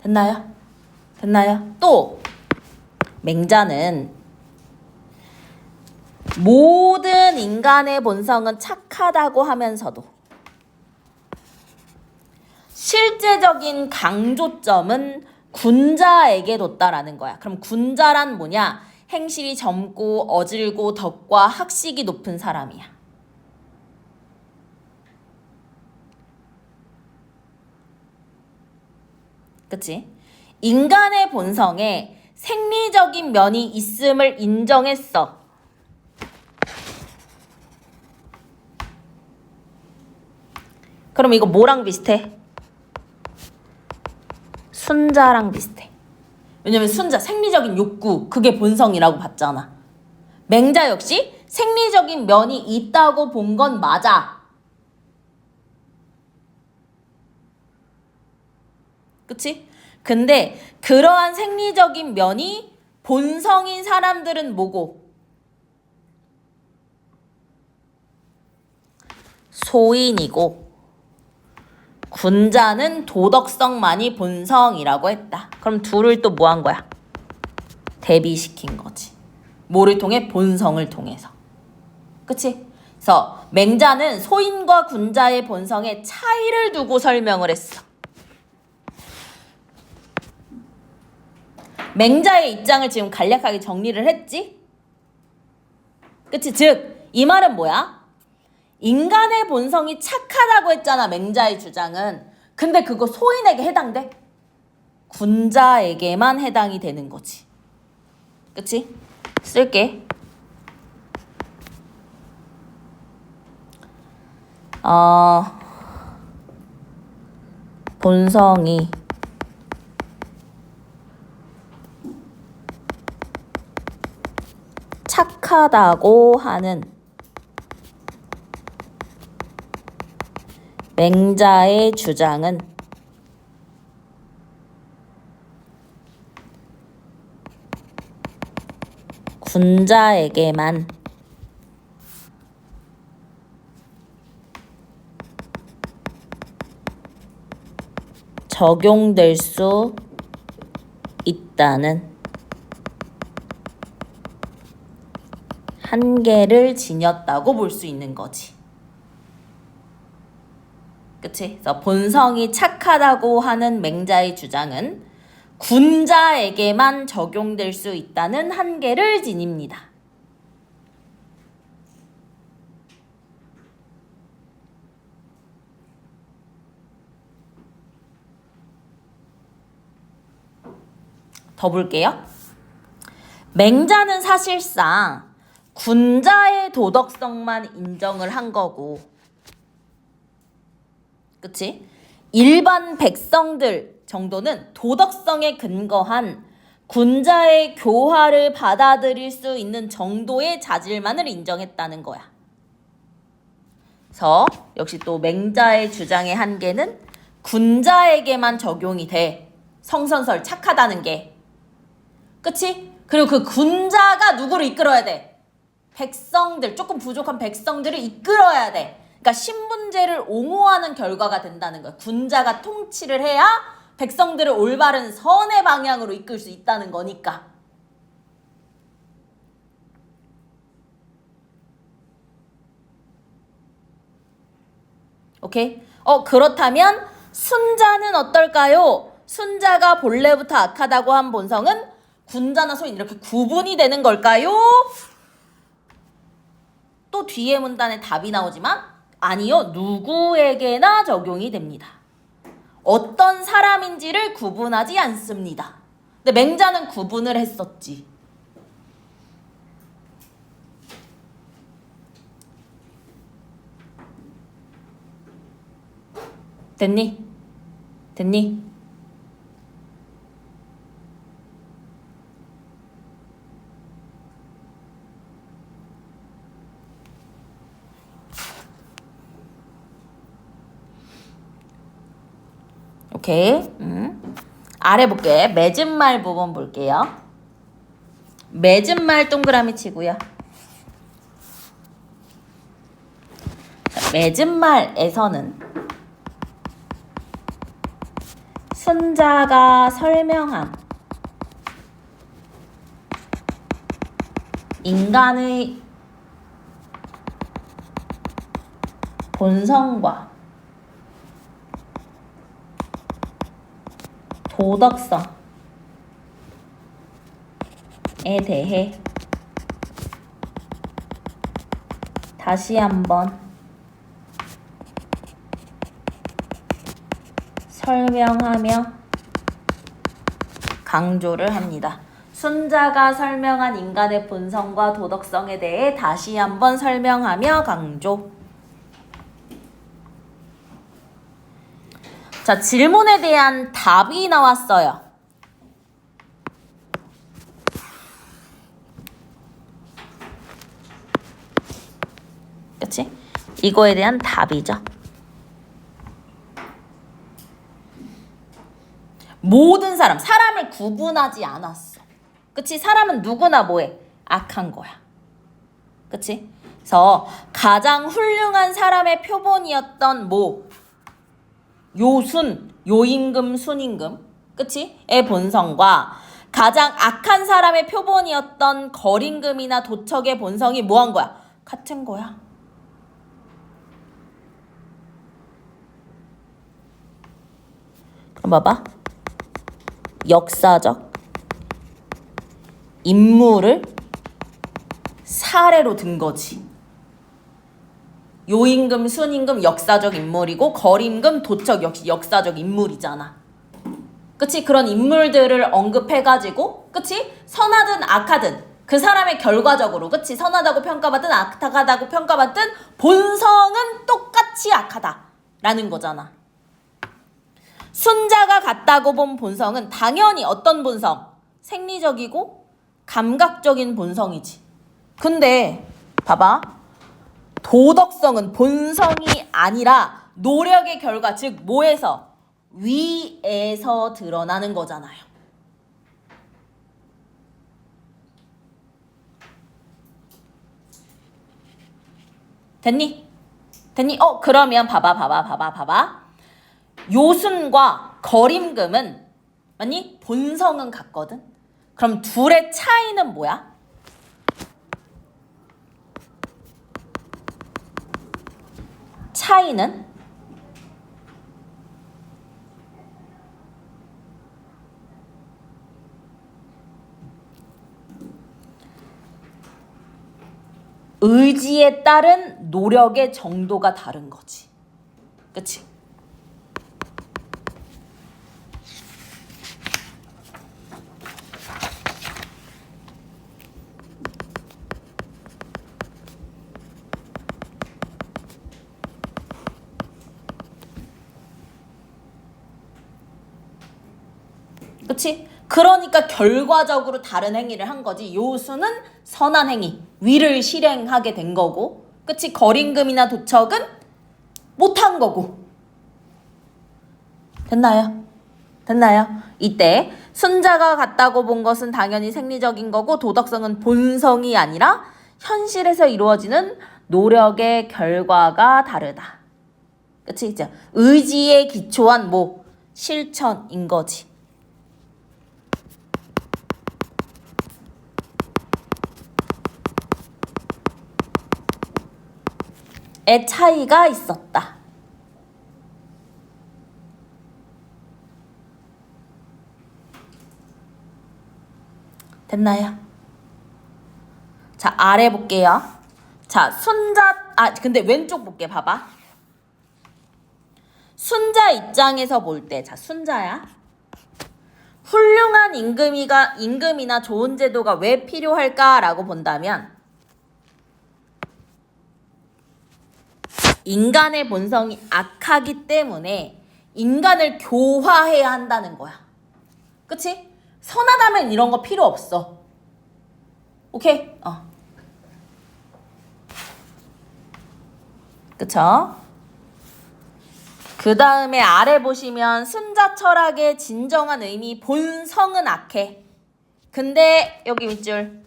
Speaker 1: 됐나요? 됐나요? 또 맹자는 모든 인간의 본성은 착하다고 하면서도 실제적인 강조점은 군자에게 뒀다라는 거야. 그럼 군자란 뭐냐? 행실이 젊고 어질고 덕과 학식이 높은 사람이야. 그치? 인간의 본성에 생리적인 면이 있음을 인정했어. 그럼 이거 뭐랑 비슷해? 순자랑 비슷해. 왜냐면 순자, 생리적인 욕구, 그게 본성이라고 봤잖아. 맹자 역시 생리적인 면이 있다고 본 건 맞아. 그치? 근데 그러한 생리적인 면이 본성인 사람들은 뭐고? 소인이고 군자는 도덕성만이 본성이라고 했다. 그럼 둘을 또 뭐 한 거야? 대비시킨 거지. 뭐를 통해? 본성을 통해서. 그치? 그래서 맹자는 소인과 군자의 본성에 차이를 두고 설명을 했어. 맹자의 입장을 지금 간략하게 정리를 했지? 그치? 즉, 이 말은 뭐야? 인간의 본성이 착하다고 했잖아, 맹자의 주장은. 근데 그거 소인에게 해당돼? 군자에게만 해당이 되는 거지. 그치? 쓸게. 본성이 착하다고 하는 맹자의 주장은 군자에게만 적용될 수 있다는 한계를 지녔다고 볼 수 있는 거지. 그치? 그래서 본성이 착하다고 하는 맹자의 주장은 군자에게만 적용될 수 있다는 한계를 지닙니다. 더 볼게요. 맹자는 사실상 군자의 도덕성만 인정을 한 거고, 그치? 일반 백성들 정도는 도덕성에 근거한 군자의 교화를 받아들일 수 있는 정도의 자질만을 인정했다는 거야. 그래서 역시 또 맹자의 주장의 한계는 군자에게만 적용이 돼. 성선설 착하다는 게. 그치? 그리고 그 군자가 누구를 이끌어야 돼? 백성들, 조금 부족한 백성들을 이끌어야 돼. 그러니까 신분제를 옹호하는 결과가 된다는 거야. 군자가 통치를 해야 백성들을 올바른 선의 방향으로 이끌 수 있다는 거니까. 오케이? 그렇다면 순자는 어떨까요? 순자가 본래부터 악하다고 한 본성은 군자나 소인 이렇게 구분이 되는 걸까요? 또 뒤에 문단에 답이 나오지만 아니요, 누구에게나 적용이 됩니다. 어떤 사람인지를 구분하지 않습니다. 근데 맹자는 구분을 했었지. 됐니? 됐니? 오케이. 아래 볼게. 맺은 말 부분 볼게요. 맺은 말 동그라미 치고요. 자, 맺은 말에서는 순자가 설명한 인간의 본성과 도덕성에 대해 다시 한번 설명하며 강조를 합니다. 순자가 설명한 인간의 본성과 도덕성에 대해 다시 한번 설명하며 강조. 자, 질문에 대한 답이 나왔어요. 그치? 이거에 대한 답이죠. 모든 사람을 구분하지 않았어. 그치? 사람은 누구나 뭐해? 악한 거야. 그치? 그래서 가장 훌륭한 사람의 표본이었던 요순, 요임금, 순임금, 그치? 의 본성과 가장 악한 사람의 표본이었던 거림금이나 도척의 본성이 뭐한 거야? 같은 거야. 그럼 봐봐. 역사적 인물을 사례로 든 거지. 요임금, 순임금 역사적 인물이고 거림금, 도척 역시 역사적 인물이잖아. 그치? 그런 인물들을 언급해가지고, 그치? 선하든 악하든 그 사람의 결과적으로, 그치? 선하다고 평가받든 악하다고 평가받든 본성은 똑같이 악하다라는 거잖아. 순자가 같다고 본 본성은 당연히 어떤 본성? 생리적이고 감각적인 본성이지. 근데 봐봐. 도덕성은 본성이 아니라 노력의 결과, 즉 뭐에서? 위에서 드러나는 거잖아요. 됐니? 그러면 봐봐. 요순과 거림금은 맞니? 본성은 같거든. 그럼 둘의 차이는 뭐야? 차이는 의지에 따른 노력의 정도가 다른 거지. 그치? 그치? 그러니까 결과적으로 다른 행위를 한 거지. 요수는 선한 행위, 위를 실행하게 된 거고, 그치? 거림금이나 도척은 못한 거고. 됐나요? 이때 순자가 같다고 본 것은 당연히 생리적인 거고, 도덕성은 본성이 아니라 현실에서 이루어지는 노력의 결과가 다르다. 그치? 이제 의지에 기초한 실천인 거지. 의 차이가 있었다. 됐나요? 자, 아래 볼게요. 자, 근데 왼쪽 볼게. 봐봐. 순자 입장에서 볼 때, 자, 순자야. 훌륭한 임금이나 좋은 제도가 왜 필요할까라고 본다면, 인간의 본성이 악하기 때문에 인간을 교화해야 한다는 거야. 그치? 선하다면 이런 거 필요 없어. 오케이? 그쵸? 그 다음에 아래 보시면 순자 철학의 진정한 의미, 본성은 악해. 근데 여기 밑줄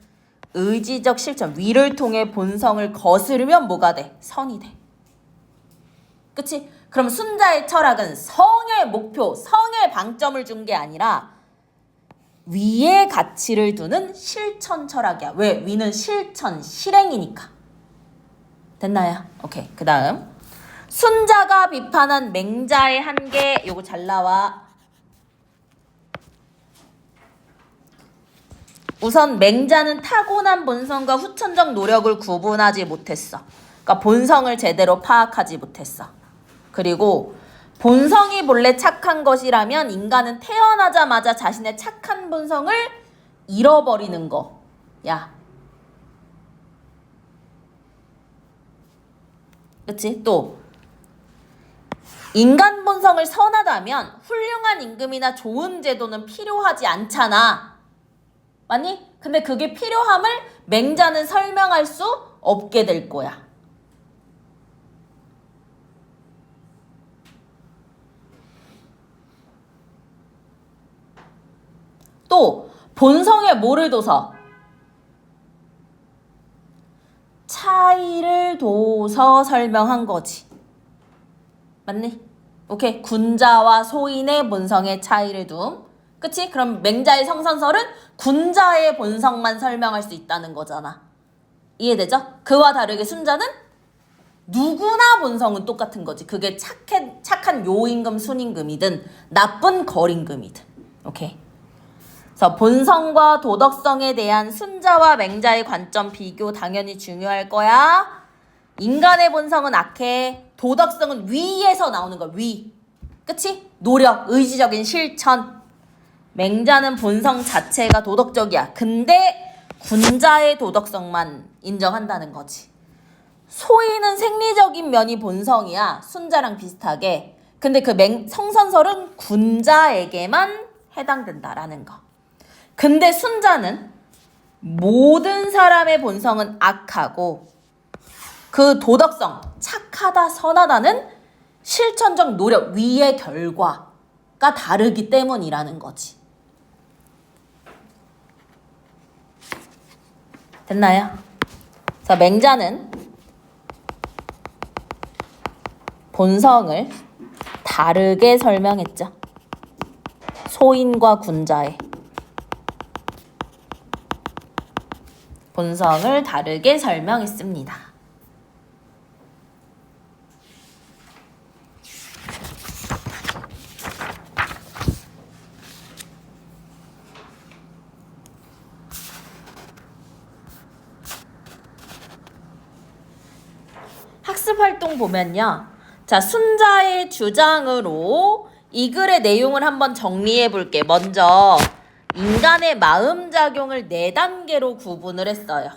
Speaker 1: 의지적 실천, 위를 통해 본성을 거스르면 뭐가 돼? 선이 돼. 그치? 그럼 순자의 철학은 성의 목표, 성의 방점을 준 게 아니라 위의 가치를 두는 실천 철학이야. 왜? 위는 실천, 실행이니까. 됐나요? 오케이. 그 다음 순자가 비판한 맹자의 한계, 요거 잘 나와. 우선 맹자는 타고난 본성과 후천적 노력을 구분하지 못했어. 그러니까 본성을 제대로 파악하지 못했어. 그리고 본성이 본래 착한 것이라면 인간은 태어나자마자 자신의 착한 본성을 잃어버리는 거. 야. 그치? 또 인간 본성을 선하다면 훌륭한 임금이나 좋은 제도는 필요하지 않잖아. 맞니? 근데 그게 필요함을 맹자는 설명할 수 없게 될 거야. 또 본성에 뭐를 둬서? 차이를 둬서 설명한 거지. 맞니? 오케이. 군자와 소인의 본성의 차이를 둠. 그치? 그럼 맹자의 성선설은 군자의 본성만 설명할 수 있다는 거잖아. 이해되죠? 그와 다르게 순자는 누구나 본성은 똑같은 거지. 그게 착한 요임금, 순임금이든 나쁜 거림금이든. 오케이. 그래서 본성과 도덕성에 대한 순자와 맹자의 관점 비교 당연히 중요할 거야. 인간의 본성은 악해. 도덕성은 위에서 나오는 거야. 위. 그치? 노력, 의지적인 실천. 맹자는 본성 자체가 도덕적이야. 근데 군자의 도덕성만 인정한다는 거지. 소인은 생리적인 면이 본성이야. 순자랑 비슷하게. 근데 그 성선설은 군자에게만 해당된다라는 거. 근데 순자는 모든 사람의 본성은 악하고 그 도덕성, 착하다, 선하다는 실천적 노력, 위의 결과가 다르기 때문이라는 거지. 됐나요? 그래서 맹자는 본성을 다르게 설명했죠. 소인과 군자의 본성을 다르게 설명했습니다. 학습활동 보면요. 자, 순자의 주장으로 이 글의 내용을 한번 정리해 볼게. 먼저 인간의 마음작용을 4단계로 구분을 했어요.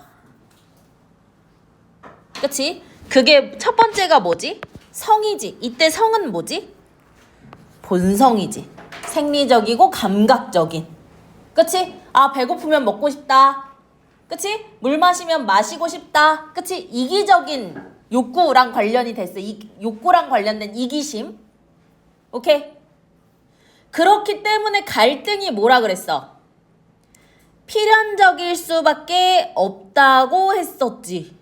Speaker 1: 그치? 그게 첫 번째가 뭐지? 성이지. 이때 성은 뭐지? 본성이지. 생리적이고 감각적인. 그치? 아, 배고프면 먹고 싶다. 그치? 물 마시면 마시고 싶다. 그치? 이기적인 욕구랑 관련이 됐어. 욕구랑 관련된 이기심. 오케이? 그렇기 때문에 갈등이 뭐라 그랬어? 필연적일 수밖에 없다고 했었지.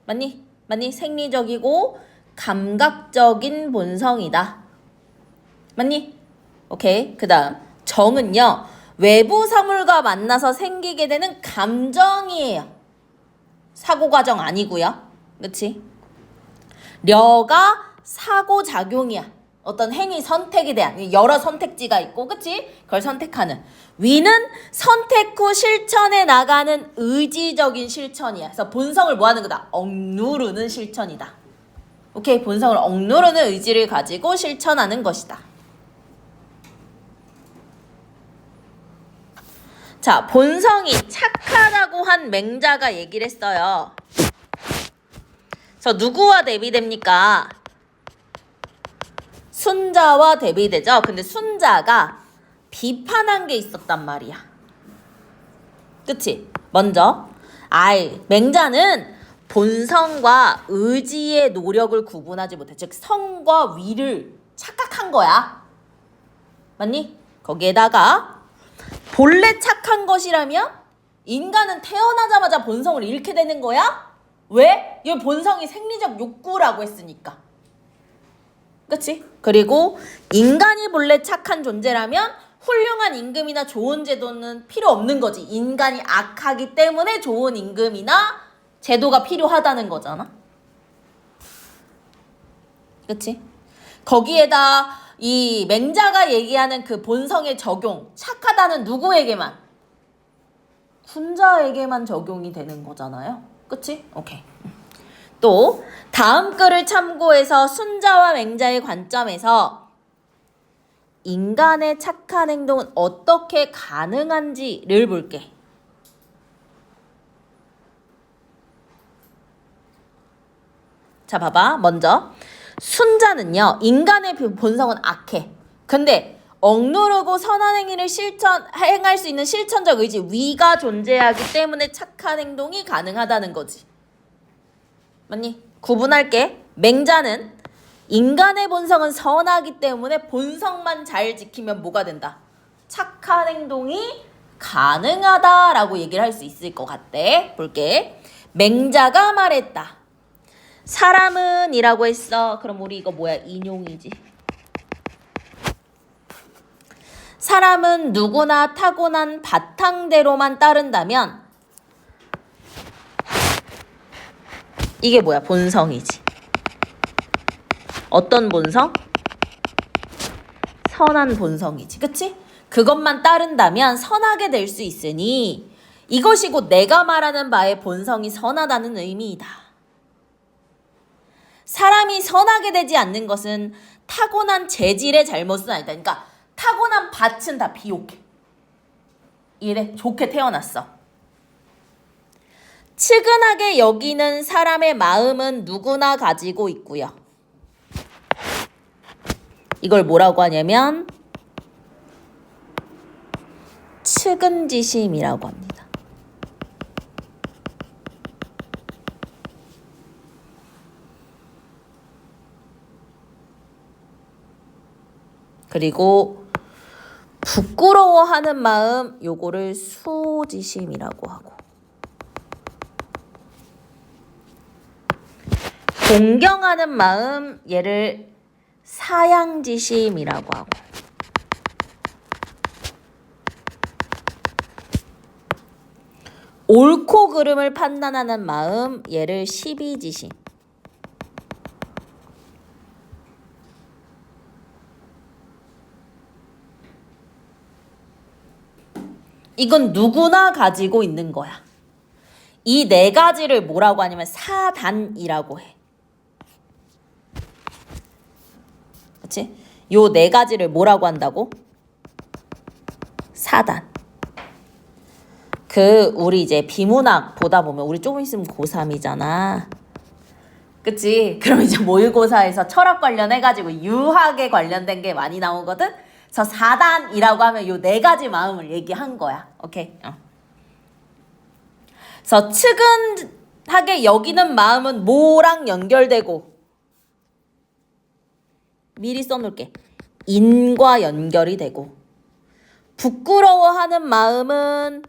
Speaker 1: 맞니? 맞니? 생리적이고 감각적인 본성이다. 맞니? 오케이. 그 다음 정은요. 외부 사물과 만나서 생기게 되는 감정이에요. 사고 과정 아니고요. 그치? 려가 사고작용이야. 어떤 행위 선택에 대한 여러 선택지가 있고 그치? 그걸 선택하는. 위는 선택 후 실천해 나가는 의지적인 실천이야. 그래서 본성을 뭐 하는 거다? 억누르는 실천이다. 오케이? 본성을 억누르는 의지를 가지고 실천하는 것이다. 자, 본성이 착하다고 한 맹자가 얘기를 했어요. 그래서 누구와 대비됩니까? 순자와 대비되죠. 근데 순자가 비판한 게 있었단 말이야. 그치? 먼저 맹자는 본성과 의지의 노력을 구분하지 못해. 즉 성과 위를 착각한 거야. 맞니? 거기에다가 본래 착한 것이라면 인간은 태어나자마자 본성을 잃게 되는 거야? 왜? 이 본성이 생리적 욕구라고 했으니까. 그치? 그리고 인간이 본래 착한 존재라면 훌륭한 임금이나 좋은 제도는 필요 없는 거지. 인간이 악하기 때문에 좋은 임금이나 제도가 필요하다는 거잖아. 그치? 거기에다 이 맹자가 얘기하는 그 본성의 적용, 착하다는 누구에게만? 분자에게만 적용이 되는 거잖아요. 그치? 오케이. 또 다음 글을 참고해서 순자와 맹자의 관점에서 인간의 착한 행동은 어떻게 가능한지를 볼게. 자, 봐봐. 먼저 순자는요, 인간의 본성은 악해. 근데 억누르고 선한 행위를 행할 수 있는 실천적 의지, 위가 존재하기 때문에 착한 행동이 가능하다는 거지. 맞니? 구분할게. 맹자는 인간의 본성은 선하기 때문에 본성만 잘 지키면 뭐가 된다? 착한 행동이 가능하다라고 얘기를 할 수 있을 것 같대. 볼게. 맹자가 말했다. 사람은 이라고 했어. 그럼 우리 이거 뭐야? 인용이지. 사람은 누구나 타고난 바탕대로만 따른다면 이게 뭐야? 본성이지. 어떤 본성? 선한 본성이지. 그치? 그것만 따른다면 선하게 될 수 있으니 이것이 곧 내가 말하는 바의 본성이 선하다는 의미이다. 사람이 선하게 되지 않는 것은 타고난 재질의 잘못은 아니다. 그러니까 타고난 밭은 다 비옥해. 이래 좋게 태어났어. 측은하게 여기는 사람의 마음은 누구나 가지고 있고요. 이걸 뭐라고 하냐면 측은지심이라고 합니다. 그리고 부끄러워하는 마음, 요거를 수지심이라고 하고, 공경하는 마음, 얘를 사양지심이라고 하고, 옳고 그름을 판단하는 마음, 얘를 시비지심. 이건 누구나 가지고 있는 거야. 이 네 가지를 뭐라고 하냐면 사단이라고 해. 그치? 요 네 가지를 뭐라고 한다고? 사단. 우리 이제 비문학 보다 보면 우리 조금 있으면 고3이잖아. 그치? 그럼 이제 모의고사에서 철학 관련해가지고 유학에 관련된 게 많이 나오거든? 그래서 사단이라고 하면 요 네 가지 마음을 얘기한 거야. 오케이? 그래서 측은하게 여기는 마음은 뭐랑 연결되고, 미리 써놓을게. 인과 연결이 되고, 부끄러워하는 마음은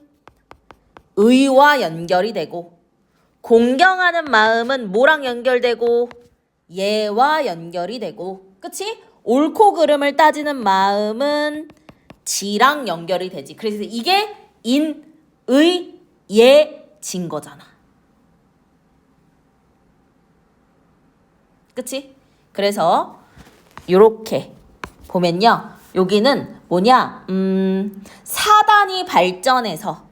Speaker 1: 의와 연결이 되고, 공경하는 마음은 뭐랑 연결되고, 예와 연결이 되고, 그치? 옳고 그름을 따지는 마음은 지랑 연결이 되지. 그래서 이게 인, 의, 예, 진 거잖아. 그치? 그래서 요렇게 보면요, 여기는 뭐냐, 사단이 발전해서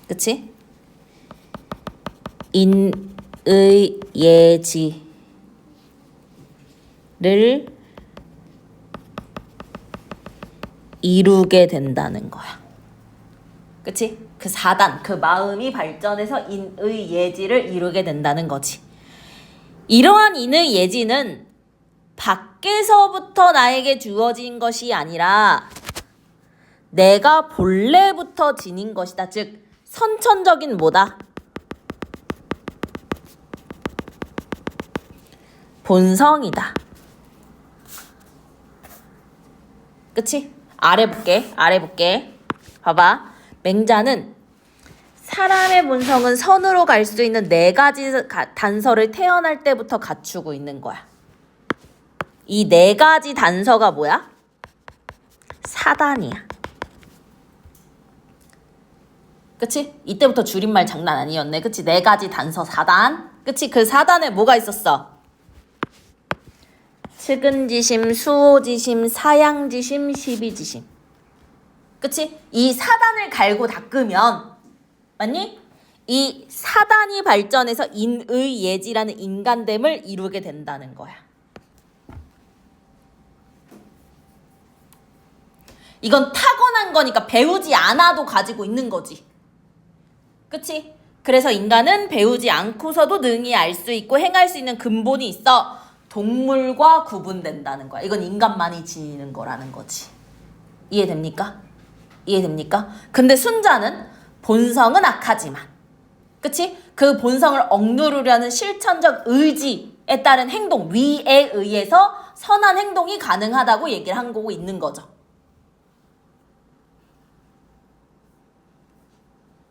Speaker 1: 그치? 인의 예지를 이루게 된다는 거야. 그치? 그 사단, 그 마음이 발전해서 인의 예지를 이루게 된다는 거지. 이러한 인의 예지는 밖에서부터 나에게 주어진 것이 아니라 내가 본래부터 지닌 것이다. 즉 선천적인 뭐다? 본성이다. 그치? 아래 볼게. 봐봐. 맹자는 사람의 본성은 선으로 갈 수 있는 네 가지 단서를 태어날 때부터 갖추고 있는 거야. 이 네 가지 단서가 뭐야? 사단이야. 그치? 이때부터 줄임말 장난 아니었네. 그치? 네 가지 단서 사단. 그치? 그 사단에 뭐가 있었어? 측은지심, 수호지심, 사양지심, 시비지심. 그치? 이 사단을 갈고 닦으면 맞니? 이 사단이 발전해서 인의예지라는 인간됨을 이루게 된다는 거야. 이건 타고난 거니까 배우지 않아도 가지고 있는 거지. 그치? 그래서 인간은 배우지 않고서도 능히 알 수 있고 행할 수 있는 근본이 있어 동물과 구분된다는 거야. 이건 인간만이 지니는 거라는 거지. 이해됩니까? 이해됩니까? 근데 순자는 본성은 악하지만 그치? 그 본성을 억누르려는 실천적 의지에 따른 행동, 위에 의해서 선한 행동이 가능하다고 얘기를 한 거고 있는 거죠.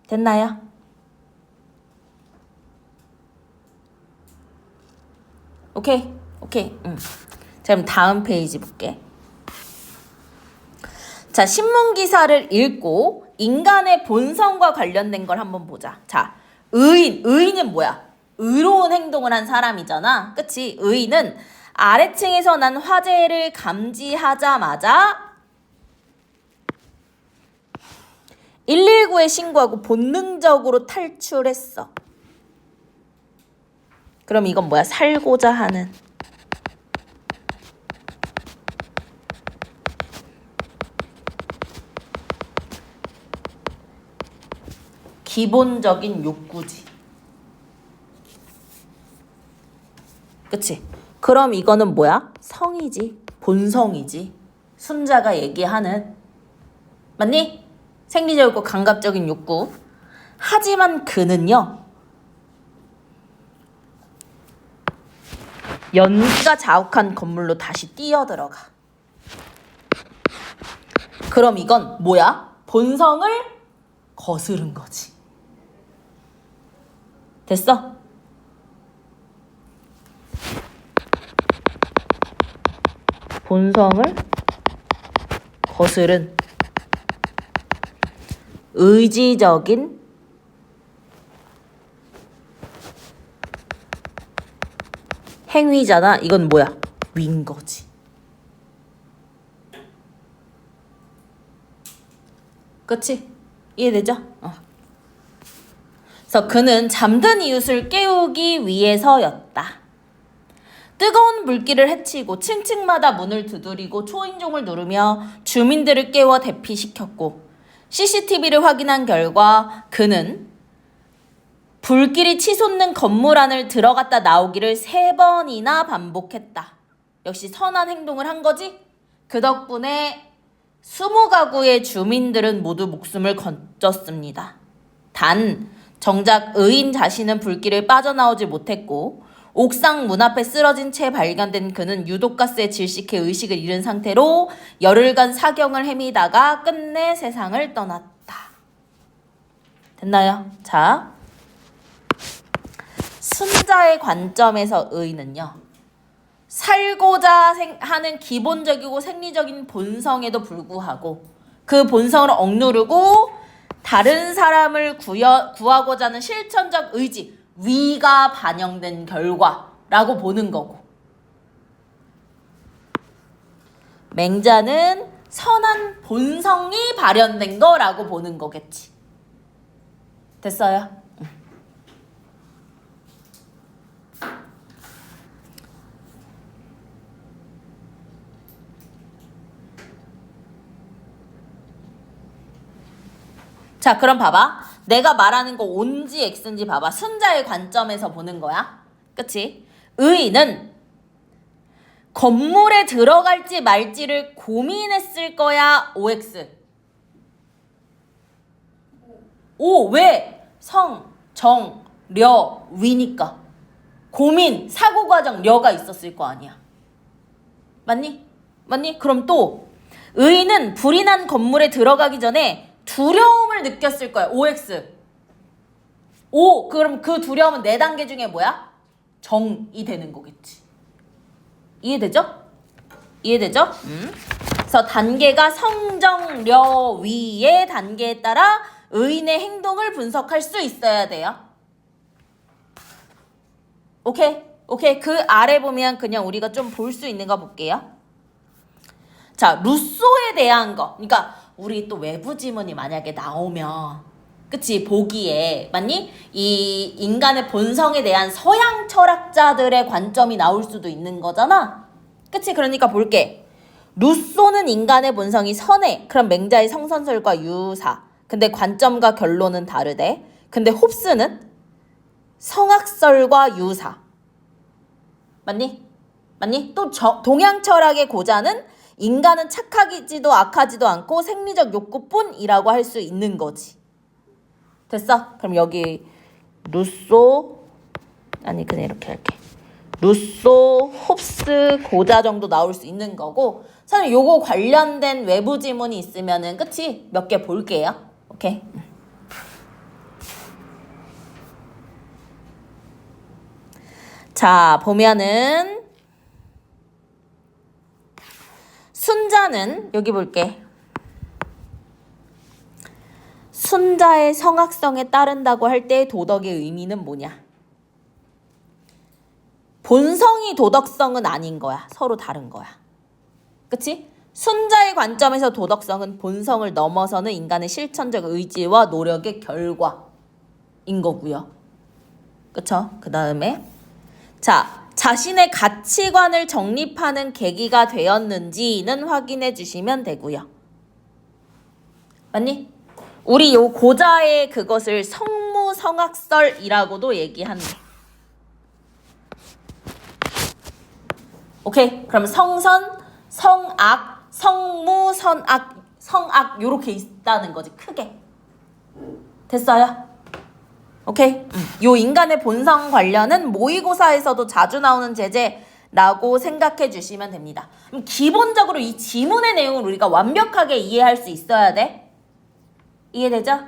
Speaker 1: 됐나요? 오케이. 자, 그럼 다음 페이지 볼게. 자, 신문기사를 읽고 인간의 본성과 관련된 걸 한번 보자. 자, 의인은 뭐야? 의로운 행동을 한 사람이잖아. 그치? 의인은 아래층에서 난 화재를 감지하자마자 119에 신고하고 본능적으로 탈출했어. 그럼 이건 뭐야? 살고자 하는 기본적인 욕구지. 그치? 그럼 이거는 뭐야? 성이지. 본성이지. 순자가 얘기하는. 맞니? 생리적이고 감각적인 욕구. 하지만 그는요. 연기가 자욱한 건물로 다시 뛰어들어가. 그럼 이건 뭐야? 본성을 거스른 거지. 됐어? 본성을 거스른 의지적인 행위잖아. 이건 뭐야? 위인 거지. 그치? 이해되죠? 그래서 그는 잠든 이웃을 깨우기 위해서였다. 뜨거운 물기를 헤치고 층층마다 문을 두드리고 초인종을 누르며 주민들을 깨워 대피시켰고 CCTV를 확인한 결과 그는 불길이 치솟는 건물 안을 들어갔다 나오기를 3번이나 반복했다. 역시 선한 행동을 한 거지? 그 덕분에 20가구의 주민들은 모두 목숨을 건졌습니다. 단 정작 의인 자신은 불길을 빠져나오지 못했고 옥상 문 앞에 쓰러진 채 발견된 그는 유독가스에 질식해 의식을 잃은 상태로 열흘간 사경을 헤매다가 끝내 세상을 떠났다. 됐나요? 자, 순자의 관점에서 의인은요. 살고자 하는 기본적이고 생리적인 본성에도 불구하고 그 본성을 억누르고 다른 사람을 구하고자 하는 실천적 의지, 위가 반영된 결과라고 보는 거고 맹자는 선한 본성이 발현된 거라고 보는 거겠지. 됐어요? 자, 그럼 봐봐. 내가 말하는 거 온지 X인지 봐봐. 순자의 관점에서 보는 거야. 그치? 의인은 건물에 들어갈지 말지를 고민했을 거야. OX. 오, 왜? 성, 정, 려, 위니까. 고민, 사고과정, 려가 있었을 거 아니야. 맞니? 맞니? 그럼 또 의인은 불이 난 건물에 들어가기 전에 두려움을 느꼈을 거야. OX. 오, 그럼 그 두려움은 4단계 중에 뭐야? 정이 되는 거겠지. 이해되죠? 이해되죠? 그래서 단계가 성정려 위의 단계에 따라 의인의 행동을 분석할 수 있어야 돼요. 오케이? 오케이, 그 아래 보면 그냥 우리가 좀 볼 수 있는 거 볼게요. 자, 루소에 대한 거. 그러니까 우리 또 외부 지문이 만약에 나오면, 그치, 보기에, 맞니? 이 인간의 본성에 대한 서양 철학자들의 관점이 나올 수도 있는 거잖아. 그치? 그러니까 볼게. 루소는 인간의 본성이 선해. 그럼 맹자의 성선설과 유사. 근데 관점과 결론은 다르대. 근데 홉스는 성악설과 유사. 맞니? 맞니? 또 동양 철학의 고자는 인간은 착하지도 악하지도 않고 생리적 욕구뿐이라고 할 수 있는 거지. 됐어? 그럼 여기 루소, 아니 그냥 이렇게 할게. 루소, 홉스, 고자 정도 나올 수 있는 거고, 선생님 요거 관련된 외부 지문이 있으면은 그치? 몇 개 볼게요. 오케이. 자, 보면은 순자는 여기 볼게. 순자의 성악성에 따른다고 할 때 도덕의 의미는 뭐냐? 본성이 도덕성은 아닌 거야. 서로 다른 거야. 그치? 순자의 관점에서 도덕성은 본성을 넘어서는 인간의 실천적 의지와 노력의 결과인 거고요. 그쵸? 그 다음에 자, 자신의 가치관을 정립하는 계기가 되었는지는 확인해 주시면 되고요. 맞니? 우리 요 고자의 그것을 성무성악설이라고도 얘기한대. 오케이? 그럼 성선, 성악, 성무, 성악 요렇게 있다는 거지. 크게. 됐어요? 오케이? 요 인간의 본성 관련은 모의고사에서도 자주 나오는 제재라고 생각해 주시면 됩니다. 그럼 기본적으로 이 지문의 내용을 우리가 완벽하게 이해할 수 있어야 돼. 이해되죠?